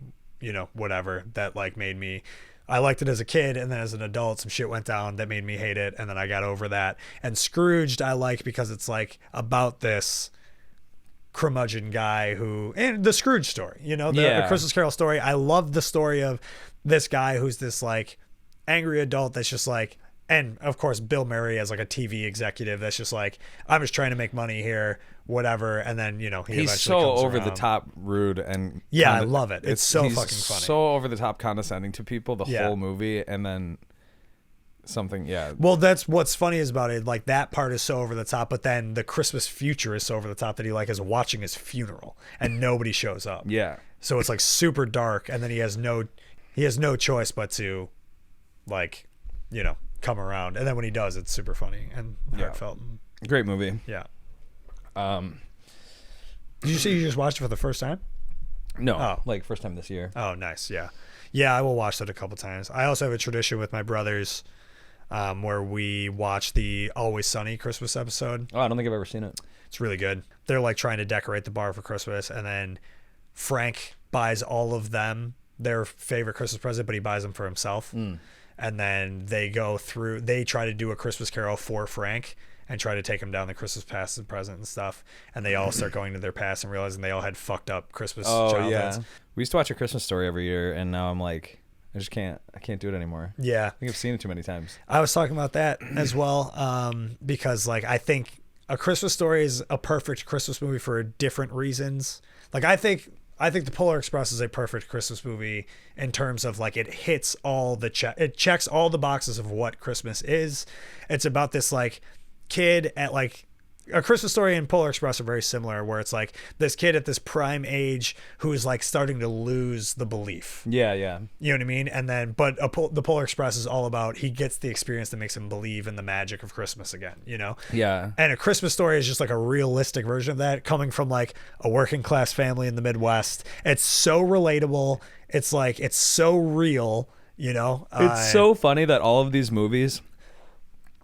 whatever, that like made me I liked it as a kid, and then as an adult, some shit went down that made me hate it, and then I got over that. And Scrooged I like because it's like about this curmudgeon guy who, and the Scrooge story, you know, the Christmas Carol story. I love the story of this guy who's this like angry adult that's just like, and of course Bill Murray as like a TV executive that's just like, I'm just trying to make money here, whatever. And then, you know, he's so over the top rude and I love it. It's so fucking funny. So over the top condescending to people the whole movie, and then something well, that's what's funny is about it, like that part is so over the top, but then the Christmas future is so over the top that he like is watching his funeral and nobody shows up. So it's like super dark, and then he has no choice but to like, you know, come around, and then when he does, it's super funny and heartfelt. Great movie. Did you say you just watched it for the first time? No, like first time this year. Oh, nice. Yeah, I will watch that a couple times. I also have a tradition with my brothers where we watch the Always Sunny Christmas episode. Oh, I don't think I've ever seen it. It's really good. They're like trying to decorate the bar for Christmas, and then Frank buys all of them their favorite Christmas present, but he buys them for himself. And then they try to do a Christmas Carol for Frank and try to take him down the Christmas past and present and stuff. And they all start going to their past and realizing they all had fucked up Christmas childhoods. Yeah. We used to watch A Christmas Story every year, and now I'm like, I can't do it anymore. Yeah. I think I've seen it too many times. I was talking about that as well, because like I think A Christmas Story is a perfect Christmas movie for different reasons. Like I think The Polar Express is a perfect Christmas movie in terms of like it hits all the it checks all the boxes of what Christmas is. It's about this like kid at like A Christmas Story and Polar Express are very similar, where it's like this kid at this prime age who is like starting to lose the belief. Yeah. You know what I mean? And then, but the Polar Express is all about he gets the experience that makes him believe in the magic of Christmas again, you know? Yeah. And A Christmas Story is just like a realistic version of that, coming from like a working class family in the Midwest. It's so relatable. It's like, it's so real, you know? It's so funny that all of these movies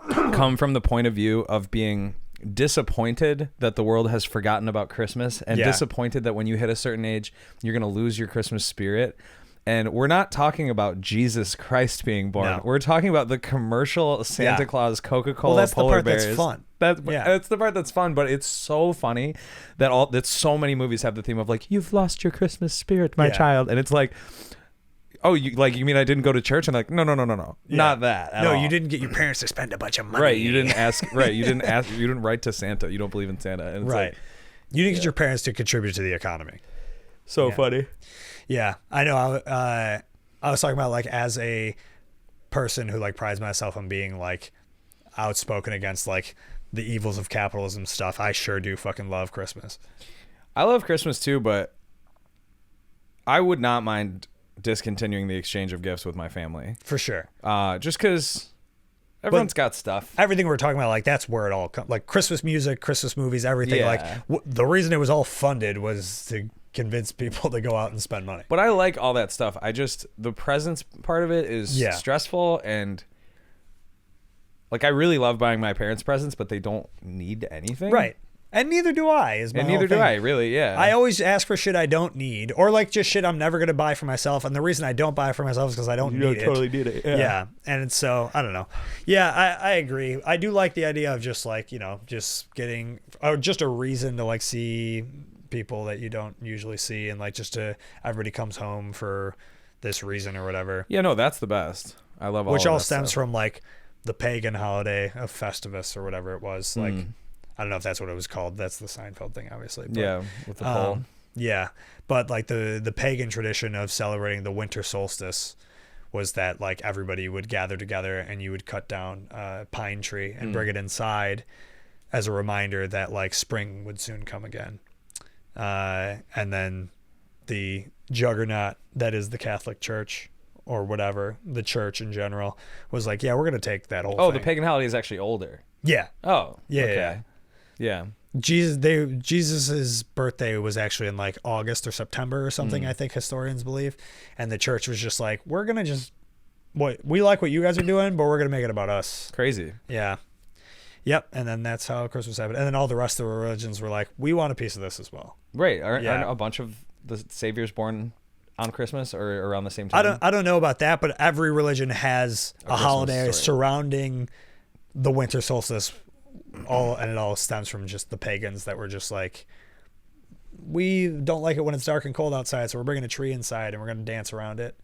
come from the point of view of being disappointed that the world has forgotten about Christmas, and disappointed that when you hit a certain age you're going to lose your Christmas spirit. And we're not talking about Jesus Christ being born. No. We're talking about the commercial Santa Claus, Coca-Cola, that's polar the part bears. That's fun. That's the part that's fun, but it's so funny that so many movies have the theme of like, you've lost your Christmas spirit, my child. And it's like, oh, you mean I didn't go to church? And like, no, not that at all. You didn't get your parents to spend a bunch of money. Right, you didn't ask. Right, you didn't write to Santa. You don't believe in Santa. And it's right. Like, you didn't get your parents to contribute to the economy. So funny. Yeah, I know. I was talking about like as a person who like prides myself on being like outspoken against like the evils of capitalism stuff. I sure do fucking love Christmas. I love Christmas too, but I would not mind discontinuing the exchange of gifts with my family. For sure. Just because everyone's got stuff. Everything we're talking about, like that's where it all comes. Like Christmas music, Christmas movies, everything. Like the reason it was all funded was to convince people to go out and spend money. But I like all that stuff. The presents part of it is stressful, and like I really love buying my parents presents, but they don't need anything. Right. And neither do I. Neither do I, really, yeah. I always ask for shit I don't need, or like just shit I'm never going to buy for myself. And the reason I don't buy it for myself is because I don't need it. You don't totally need it. Yeah. And so, I don't know. Yeah, I agree. I do like the idea of just like, you know, just getting, or just a reason to like see people that you don't usually see, and like just to, everybody comes home for this reason or whatever. Yeah, no, that's the best. I love all Which of all that stems stuff. from like the pagan holiday of Festivus or whatever it was. Like, I don't know if that's what it was called. That's the Seinfeld thing, obviously. But, yeah, with the pole. Yeah, but like the pagan tradition of celebrating the winter solstice was that like everybody would gather together and you would cut down a pine tree and bring it inside as a reminder that like spring would soon come again. And then the juggernaut that is the Catholic Church, or whatever, the church in general, was like, yeah, we're going to take that whole thing. The pagan holiday is actually older. Yeah. Oh, yeah. Okay. Yeah. Jesus's birthday was actually in like August or September or something, I think historians believe. And the church was just like, we're going to just, we like what you guys are doing, but we're going to make it about us. Crazy. Yeah. Yep. And then that's how Christmas happened. And then all the rest of the religions were like, we want a piece of this as well. Right. Aren't a bunch of the Saviors born on Christmas or around the same time? I don't know about that, but every religion has a holiday surrounding the winter solstice. And it all stems from just the pagans that were just like, we don't like it when it's dark and cold outside, so we're bringing a tree inside and we're going to dance around it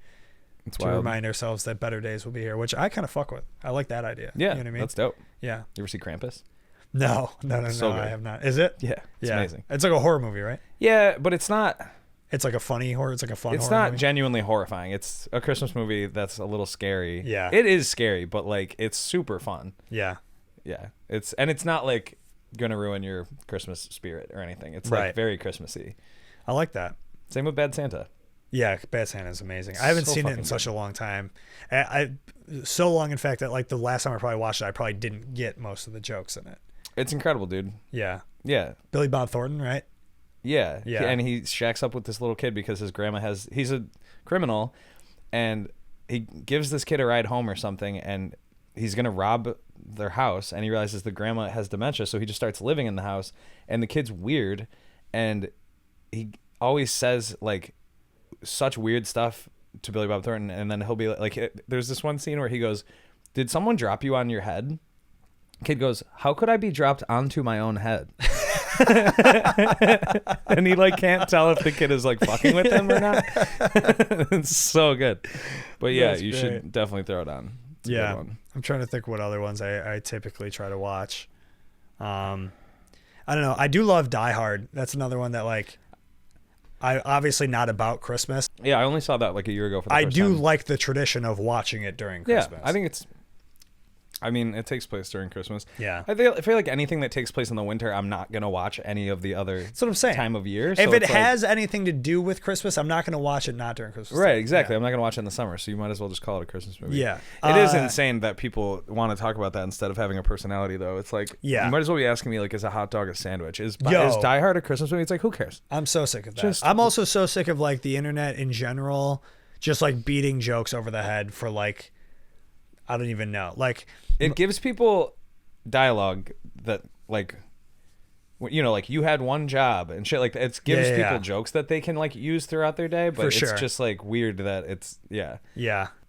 to remind ourselves that better days will be here, which I kind of fuck with. I like that idea. Yeah, you know what I mean? That's dope. Yeah. You ever see Krampus? No, So I have not. Is it? Yeah, it's amazing. It's like a horror movie, right? Yeah, but it's not. It's like a funny horror. It's like a fun. It's horror not movie. genuinely horrifying. It's a Christmas movie that's a little scary. Yeah, it is scary, but like it's super fun. Yeah, yeah. It's not like gonna ruin your Christmas spirit or anything. It's like very Christmassy. I like that. Same with Bad Santa. Yeah, Bad Santa is amazing. I haven't seen it in such a long time. So long, in fact, that like the last time I probably watched it, I probably didn't get most of the jokes in it. It's incredible, dude. Yeah. Yeah. Billy Bob Thornton, right? Yeah. Yeah. And he shacks up with this little kid because his grandma he's a criminal, and he gives this kid a ride home or something, and he's going to rob their house, and he realizes the grandma has dementia, so he just starts living in the house, and the kid's weird, and he always says like such weird stuff to Billy Bob Thornton, and then he'll be like there's this one scene where he goes, "Did someone drop you on your head?" Kid goes, "How could I be dropped onto my own head?" And he like can't tell if the kid is like fucking with him or not. It's so good. But yeah, that's you great. Should definitely throw it on. It's a good one. I'm trying to think what other ones I typically try to watch. I don't know. I do love Die Hard. That's another one that like I obviously not about Christmas. Yeah, I only saw that like a year ago for the first time. Like the tradition of watching it during Christmas. Yeah, I think it takes place during Christmas. Yeah. I feel like anything that takes place in the winter, I'm not going to watch any of the other That's what I'm saying. Time of year. If it has anything to do with Christmas, I'm not going to watch it not during Christmas. Right, exactly. Yeah. I'm not going to watch it in the summer, so you might as well just call it a Christmas movie. Yeah. It is insane that people want to talk about that instead of having a personality, though. It's like, you might as well be asking me, like, is a hot dog a sandwich? Is Die Hard a Christmas movie? It's like, who cares? I'm so sick of that. I'm also so sick of, like, the internet in general, just, like, beating jokes over the head for, like, I don't even know. Like, it gives people dialogue that like, you know, like you had one job and shit like that. It gives people jokes that they can like use throughout their day, but it's just like weird that it's Yeah.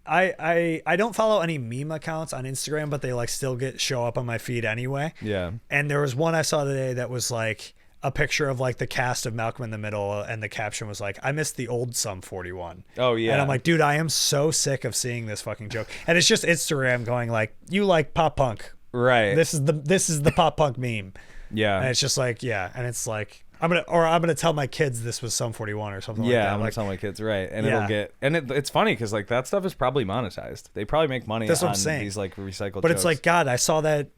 I don't follow any meme accounts on Instagram, but they like still show up on my feed anyway. Yeah. And there was one I saw today that was like a picture of like the cast of Malcolm in the Middle, and the caption was like, "I missed the old Sum 41." Oh yeah. And I'm like, dude, I am so sick of seeing this fucking joke. And it's just Instagram going like, "You like pop punk, right? This is the pop punk meme." Yeah. And it's just like, and it's like I'm gonna tell my kids this was Sum 41 or something like that. Yeah, I'm gonna tell my kids, right? And it'll get it's funny because like that stuff is probably monetized. They probably make money on these like recycled. But jokes. It's like, God, I saw that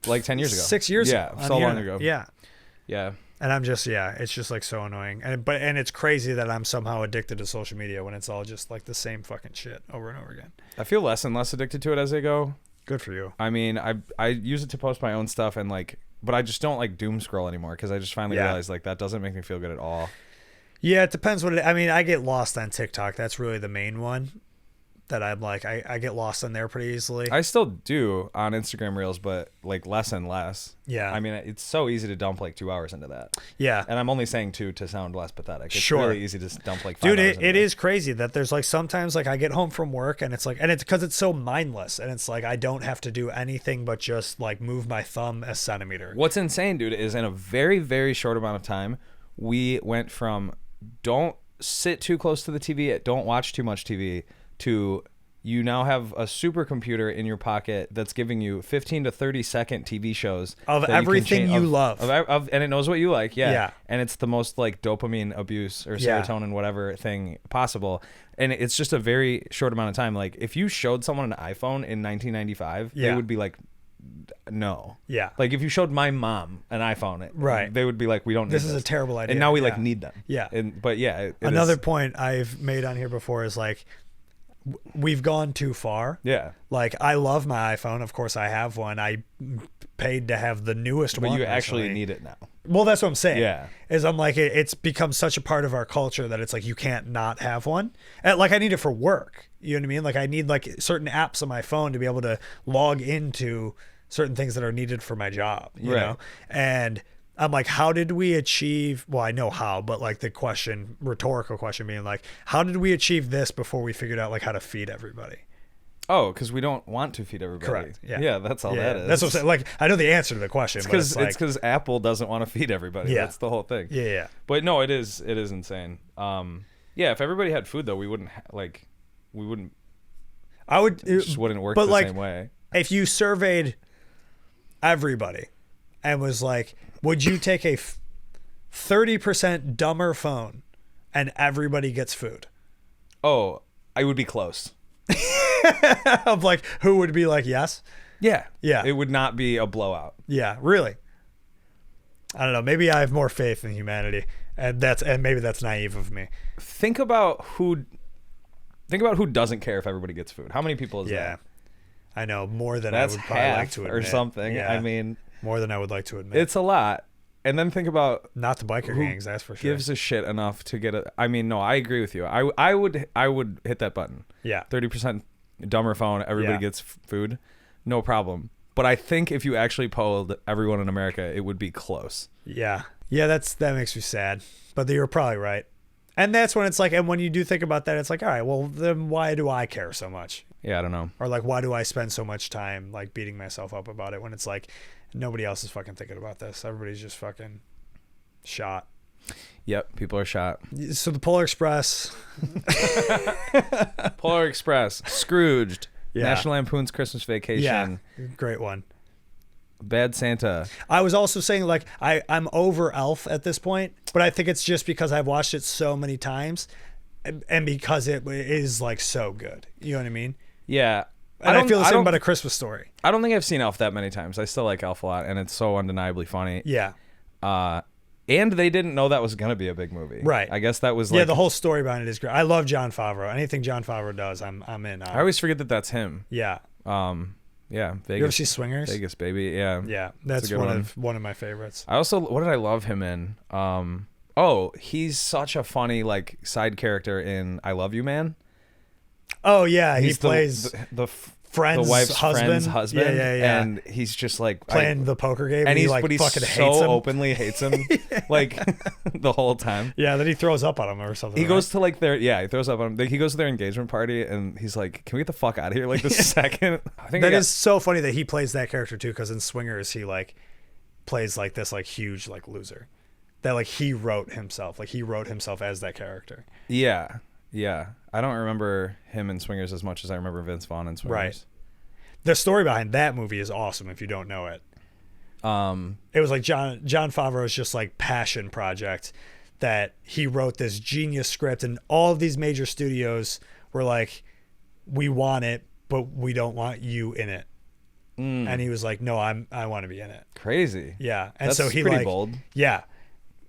like 10 years ago, 6 years ago. Yeah, so long ago. Yeah. Yeah. And I'm just it's just like so annoying. And it's crazy that I'm somehow addicted to social media when it's all just like the same fucking shit over and over again. I feel less and less addicted to it as I go. Good for you. I mean, I use it to post my own stuff and like, but I just don't like doom scroll anymore because I just finally realized like that doesn't make me feel good at all. Yeah, it depends what I mean, I get lost on TikTok. That's really the main one that I'm like, I get lost on there pretty easily. I still do on Instagram Reels, but like less and less. Yeah. I mean, it's so easy to dump like 2 hours into that. Yeah. And I'm only saying 2 to sound less pathetic. It's really easy to dump like 5 Dude, hours it is crazy that there's like sometimes like I get home from work and it's like, and it's because it's so mindless and it's like I don't have to do anything but just like move my thumb a centimeter. What's insane, dude, is in a very, very short amount of time, we went from don't sit too close to the TV, don't watch too much TV, to you now have a supercomputer in your pocket that's giving you 15 to 30 second TV shows of everything you love. And it knows what you like. Yeah. Yeah. And it's the most like dopamine abuse or serotonin, whatever thing possible. And it's just a very short amount of time. Like if you showed someone an iPhone in 1995, they would be like, no. Yeah. Like if you showed my mom an iPhone, right, they would be like, we don't need this. Is a terrible idea. And now we like need them. Yeah. But yeah. Another point I've made on here before is like, we've gone too far. Yeah. Like I love my iPhone. Of course I have one. I paid to have the newest one. But you actually need it now. Well, that's what I'm saying. Yeah. Is I'm like, it's become such a part of our culture that it's like, you can't not have one. And like I need it for work. You know what I mean? Like I need like certain apps on my phone to be able to log into certain things that are needed for my job, you know? And I'm like, how did we achieve, well, I know how, but like the rhetorical question being like, how did we achieve this before we figured out like how to feed everybody? Oh, because we don't want to feed everybody. Correct. Yeah. Yeah, that's all that is. That's what I'm saying. Like, I know the answer to the question, it's because Apple doesn't want to feed everybody. Yeah. That's the whole thing. Yeah. But no, it is insane. Yeah, if everybody had food though, we wouldn't it just wouldn't work the same way. If you surveyed everybody and was like, would you take a 30% dumber phone and everybody gets food? Oh, I would be close. Of like, who would be like, yes? Yeah. Yeah. It would not be a blowout. Yeah, really. I don't know. Maybe I have more faith in humanity, and maybe that's naive of me. Think about who doesn't care if everybody gets food. How many people is that? Yeah. I know, more than That's I would probably half like to admit. or something. Yeah. I mean, more than I would like to admit. It's a lot. And then think about not the biker gangs, that's for sure. Gives a shit enough to get a. I mean, no, I agree with you. I would hit that button. Yeah. 30% dumber phone. Everybody gets food, no problem. But I think if you actually polled everyone in America, it would be close. Yeah. Yeah, that makes me sad. But you're probably right. And that's when it's like, and when you do think about that, it's like, all right, well, then why do I care so much? Yeah, I don't know. Or like, why do I spend so much time like beating myself up about it when it's like nobody else is fucking thinking about this. Everybody's just fucking shot. Yep, people are shot. So the Polar Express. Polar Express, Scrooged, Yeah. National Lampoon's Christmas Vacation. Yeah, great one. Bad Santa. I was also saying like I'm over Elf at this point, but I think it's just because I've watched it so many times and because it is like so good. You know what I mean? Yeah. And I feel the same about A Christmas Story. I don't think I've seen Elf that many times. I still like Elf a lot, and it's so undeniably funny. Yeah. And they didn't know that was going to be a big movie. Right. I guess that was like... Yeah, the whole story behind it is great. I love Jon Favreau. Anything Jon Favreau does, I'm in. I always forget that that's him. Yeah. Yeah, Vegas. You ever see Swingers? Vegas, baby. Yeah. Yeah, that's one of my favorites. I also... What did I love him in? He's such a funny like side character in I Love You, Man. Oh, yeah. He's he plays... the wife's friend's husband. Yeah. And he's just like playing the poker game, and he fucking so hates him. Openly hates him, like the whole time. Yeah, then he throws up on him or something. He goes to like he throws up on him. He goes to their engagement party, and he's like, "Can we get the fuck out of here?" Like the second. I think is so funny that he plays that character too, because in Swingers he like plays like this like huge like loser, that like he wrote himself as that character. Yeah. Yeah, I don't remember him in Swingers as much as I remember Vince Vaughn in Swingers. Right. The story behind that movie is awesome if you don't know it. It was like Jon Favreau's just like passion project that he wrote this genius script, and all of these major studios were like, we want it, but we don't want you in it. And he was like, no, I want to be in it. Crazy. Yeah. And that's so he pretty like, bold. Yeah.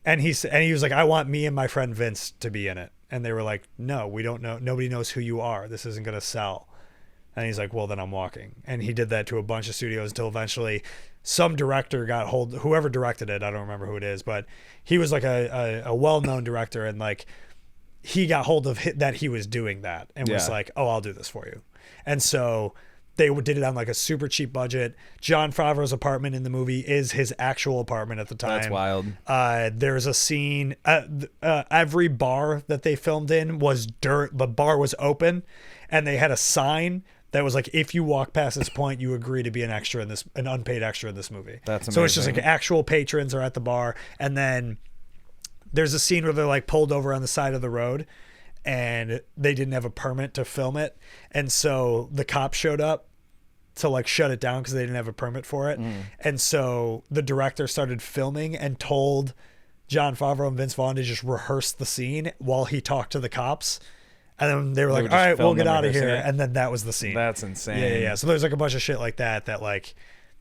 And he was like, I want me and my friend Vince to be in it. And they were like, no, we don't know. Nobody knows who you are. This isn't going to sell. And he's like, well, then I'm walking. And he did that to a bunch of studios until eventually some director got hold, whoever directed it, I don't remember who it is, but he was like a well-known director, and like he got hold of that he was doing that and was like, oh, I'll do this for you. And so they did it on like a super cheap budget. Jon Favreau's apartment in the movie is his actual apartment at the time. That's wild. There's a scene, every bar that they filmed in was dirt. The bar was open, and they had a sign that was like, if you walk past this point, you agree to be an unpaid extra in this movie. That's amazing. So it's just like actual patrons are at the bar. And then there's a scene where they're like pulled over on the side of the road, and they didn't have a permit to film it. And so the cops showed up to like shut it down because they didn't have a permit for it. And so the director started filming and told Jon Favreau and Vince Vaughn to just rehearse the scene while he talked to the cops. And then they were like, all right, we'll get out of here. And then that was the scene. That's insane. Yeah. So there's like a bunch of shit like that like,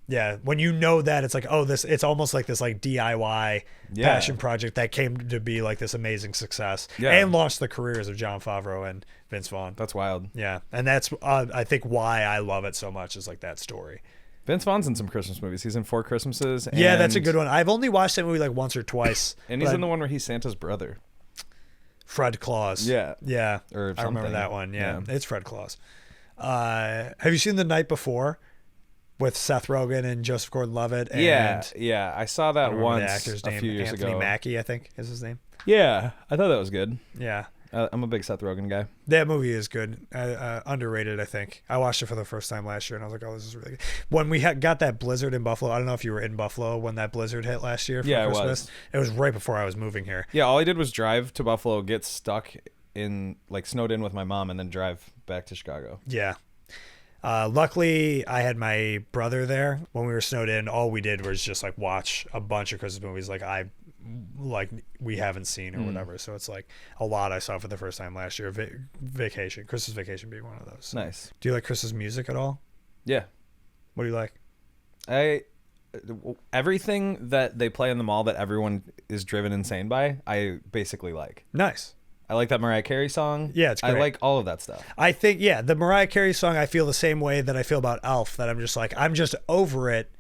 yeah, when you know that, it's like, oh, it's almost like this like DIY passion project that came to be like this amazing success and launched the careers of Jon Favreau and Vince Vaughn. That's wild. Yeah. And that's, I think, why I love it so much is like that story. Vince Vaughn's in some Christmas movies. He's in 4 Christmases. Yeah, that's a good one. I've only watched that movie like once or twice. And he's in the one where he's Santa's brother. Fred Claus. Yeah. Or I remember that one. Yeah. It's Fred Claus. Have you seen The Night Before? with Seth Rogen and Joseph Gordon-Levitt. And yeah. I saw that once the actor's a name, few years Anthony ago. Mackie, I think is his name. Yeah, I thought that was good. Yeah. I'm a big Seth Rogen guy. That movie is good. Underrated, I think. I watched it for the first time last year, and I was like, "Oh, this is really good." When we got that blizzard in Buffalo, I don't know if you were in Buffalo when that blizzard hit last year for Christmas. It was right before I was moving here. Yeah, all I did was drive to Buffalo, get stuck in, like, snowed in with my mom, and then drive back to Chicago. Yeah. Luckily, I had my brother there when we were snowed in. All we did was just like watch a bunch of Christmas movies we haven't seen or whatever. So it's like a lot I saw for the first time last year. Vacation, Christmas Vacation being one of those. Nice. Do you like Christmas music at all? Yeah. What do you like? Everything that they play in the mall that everyone is driven insane by, I basically like. Nice. I like that Mariah Carey song. Yeah, it's great. I like all of that stuff. I think, the Mariah Carey song, I feel the same way that I feel about Elf, that I'm just over it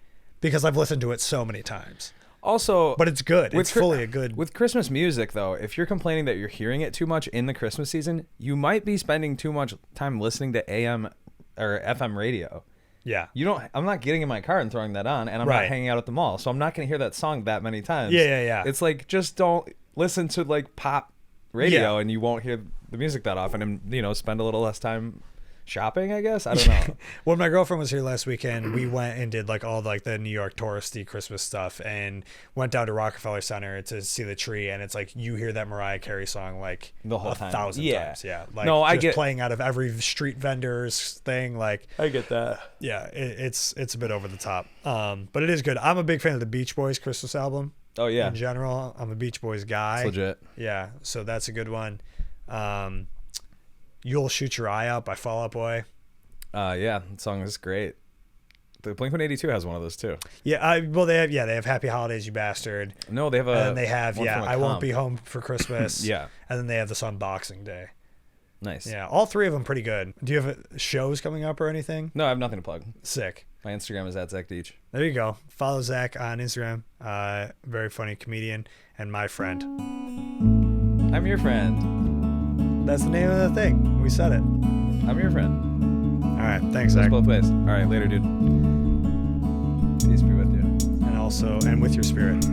because I've listened to it so many times. Also, but it's good. It's fully a good. With Christmas music, though, if you're complaining that you're hearing it too much in the Christmas season, you might be spending too much time listening to AM or FM radio. Yeah. I'm not getting in my car and throwing that on, and I'm not hanging out at the mall, so I'm not going to hear that song that many times. Yeah. It's like, just don't listen to like pop radio and you won't hear the music that often, and spend a little less time shopping, I guess. I don't know. When my girlfriend was here last weekend, we went and did like all the New York touristy Christmas stuff and went down to Rockefeller Center to see the tree, and it's like you hear that Mariah Carey song like the whole time. 1,000 times. Yeah. Like, no, I get playing out of every street vendor's thing. Like, I get that. Yeah, it's a bit over the top. But it is good. I'm a big fan of the Beach Boys Christmas album. Oh yeah. In general, I'm a Beach Boys guy. It's legit. Yeah, so that's a good one. You'll Shoot Your Eye Out by Fall Out Boy. Yeah, that song is great. The Blink-182 has one of those too. Yeah, they have Happy Holidays, You Bastard. No, they have and they have I Won't Be Home for Christmas. Yeah, and then they have this on Boxing Day. Nice. Yeah, all three of them pretty good. Do you have shows coming up or anything? No, I have nothing to plug. Sick. My Instagram is @ZachDietsch. There you go. Follow Zach on Instagram. Very funny comedian and my friend. I'm your friend. That's the name of the thing. We said it. I'm your friend. All right. Thanks, Zach. Both ways. All right. Later, dude. Peace be with you. And with your spirit.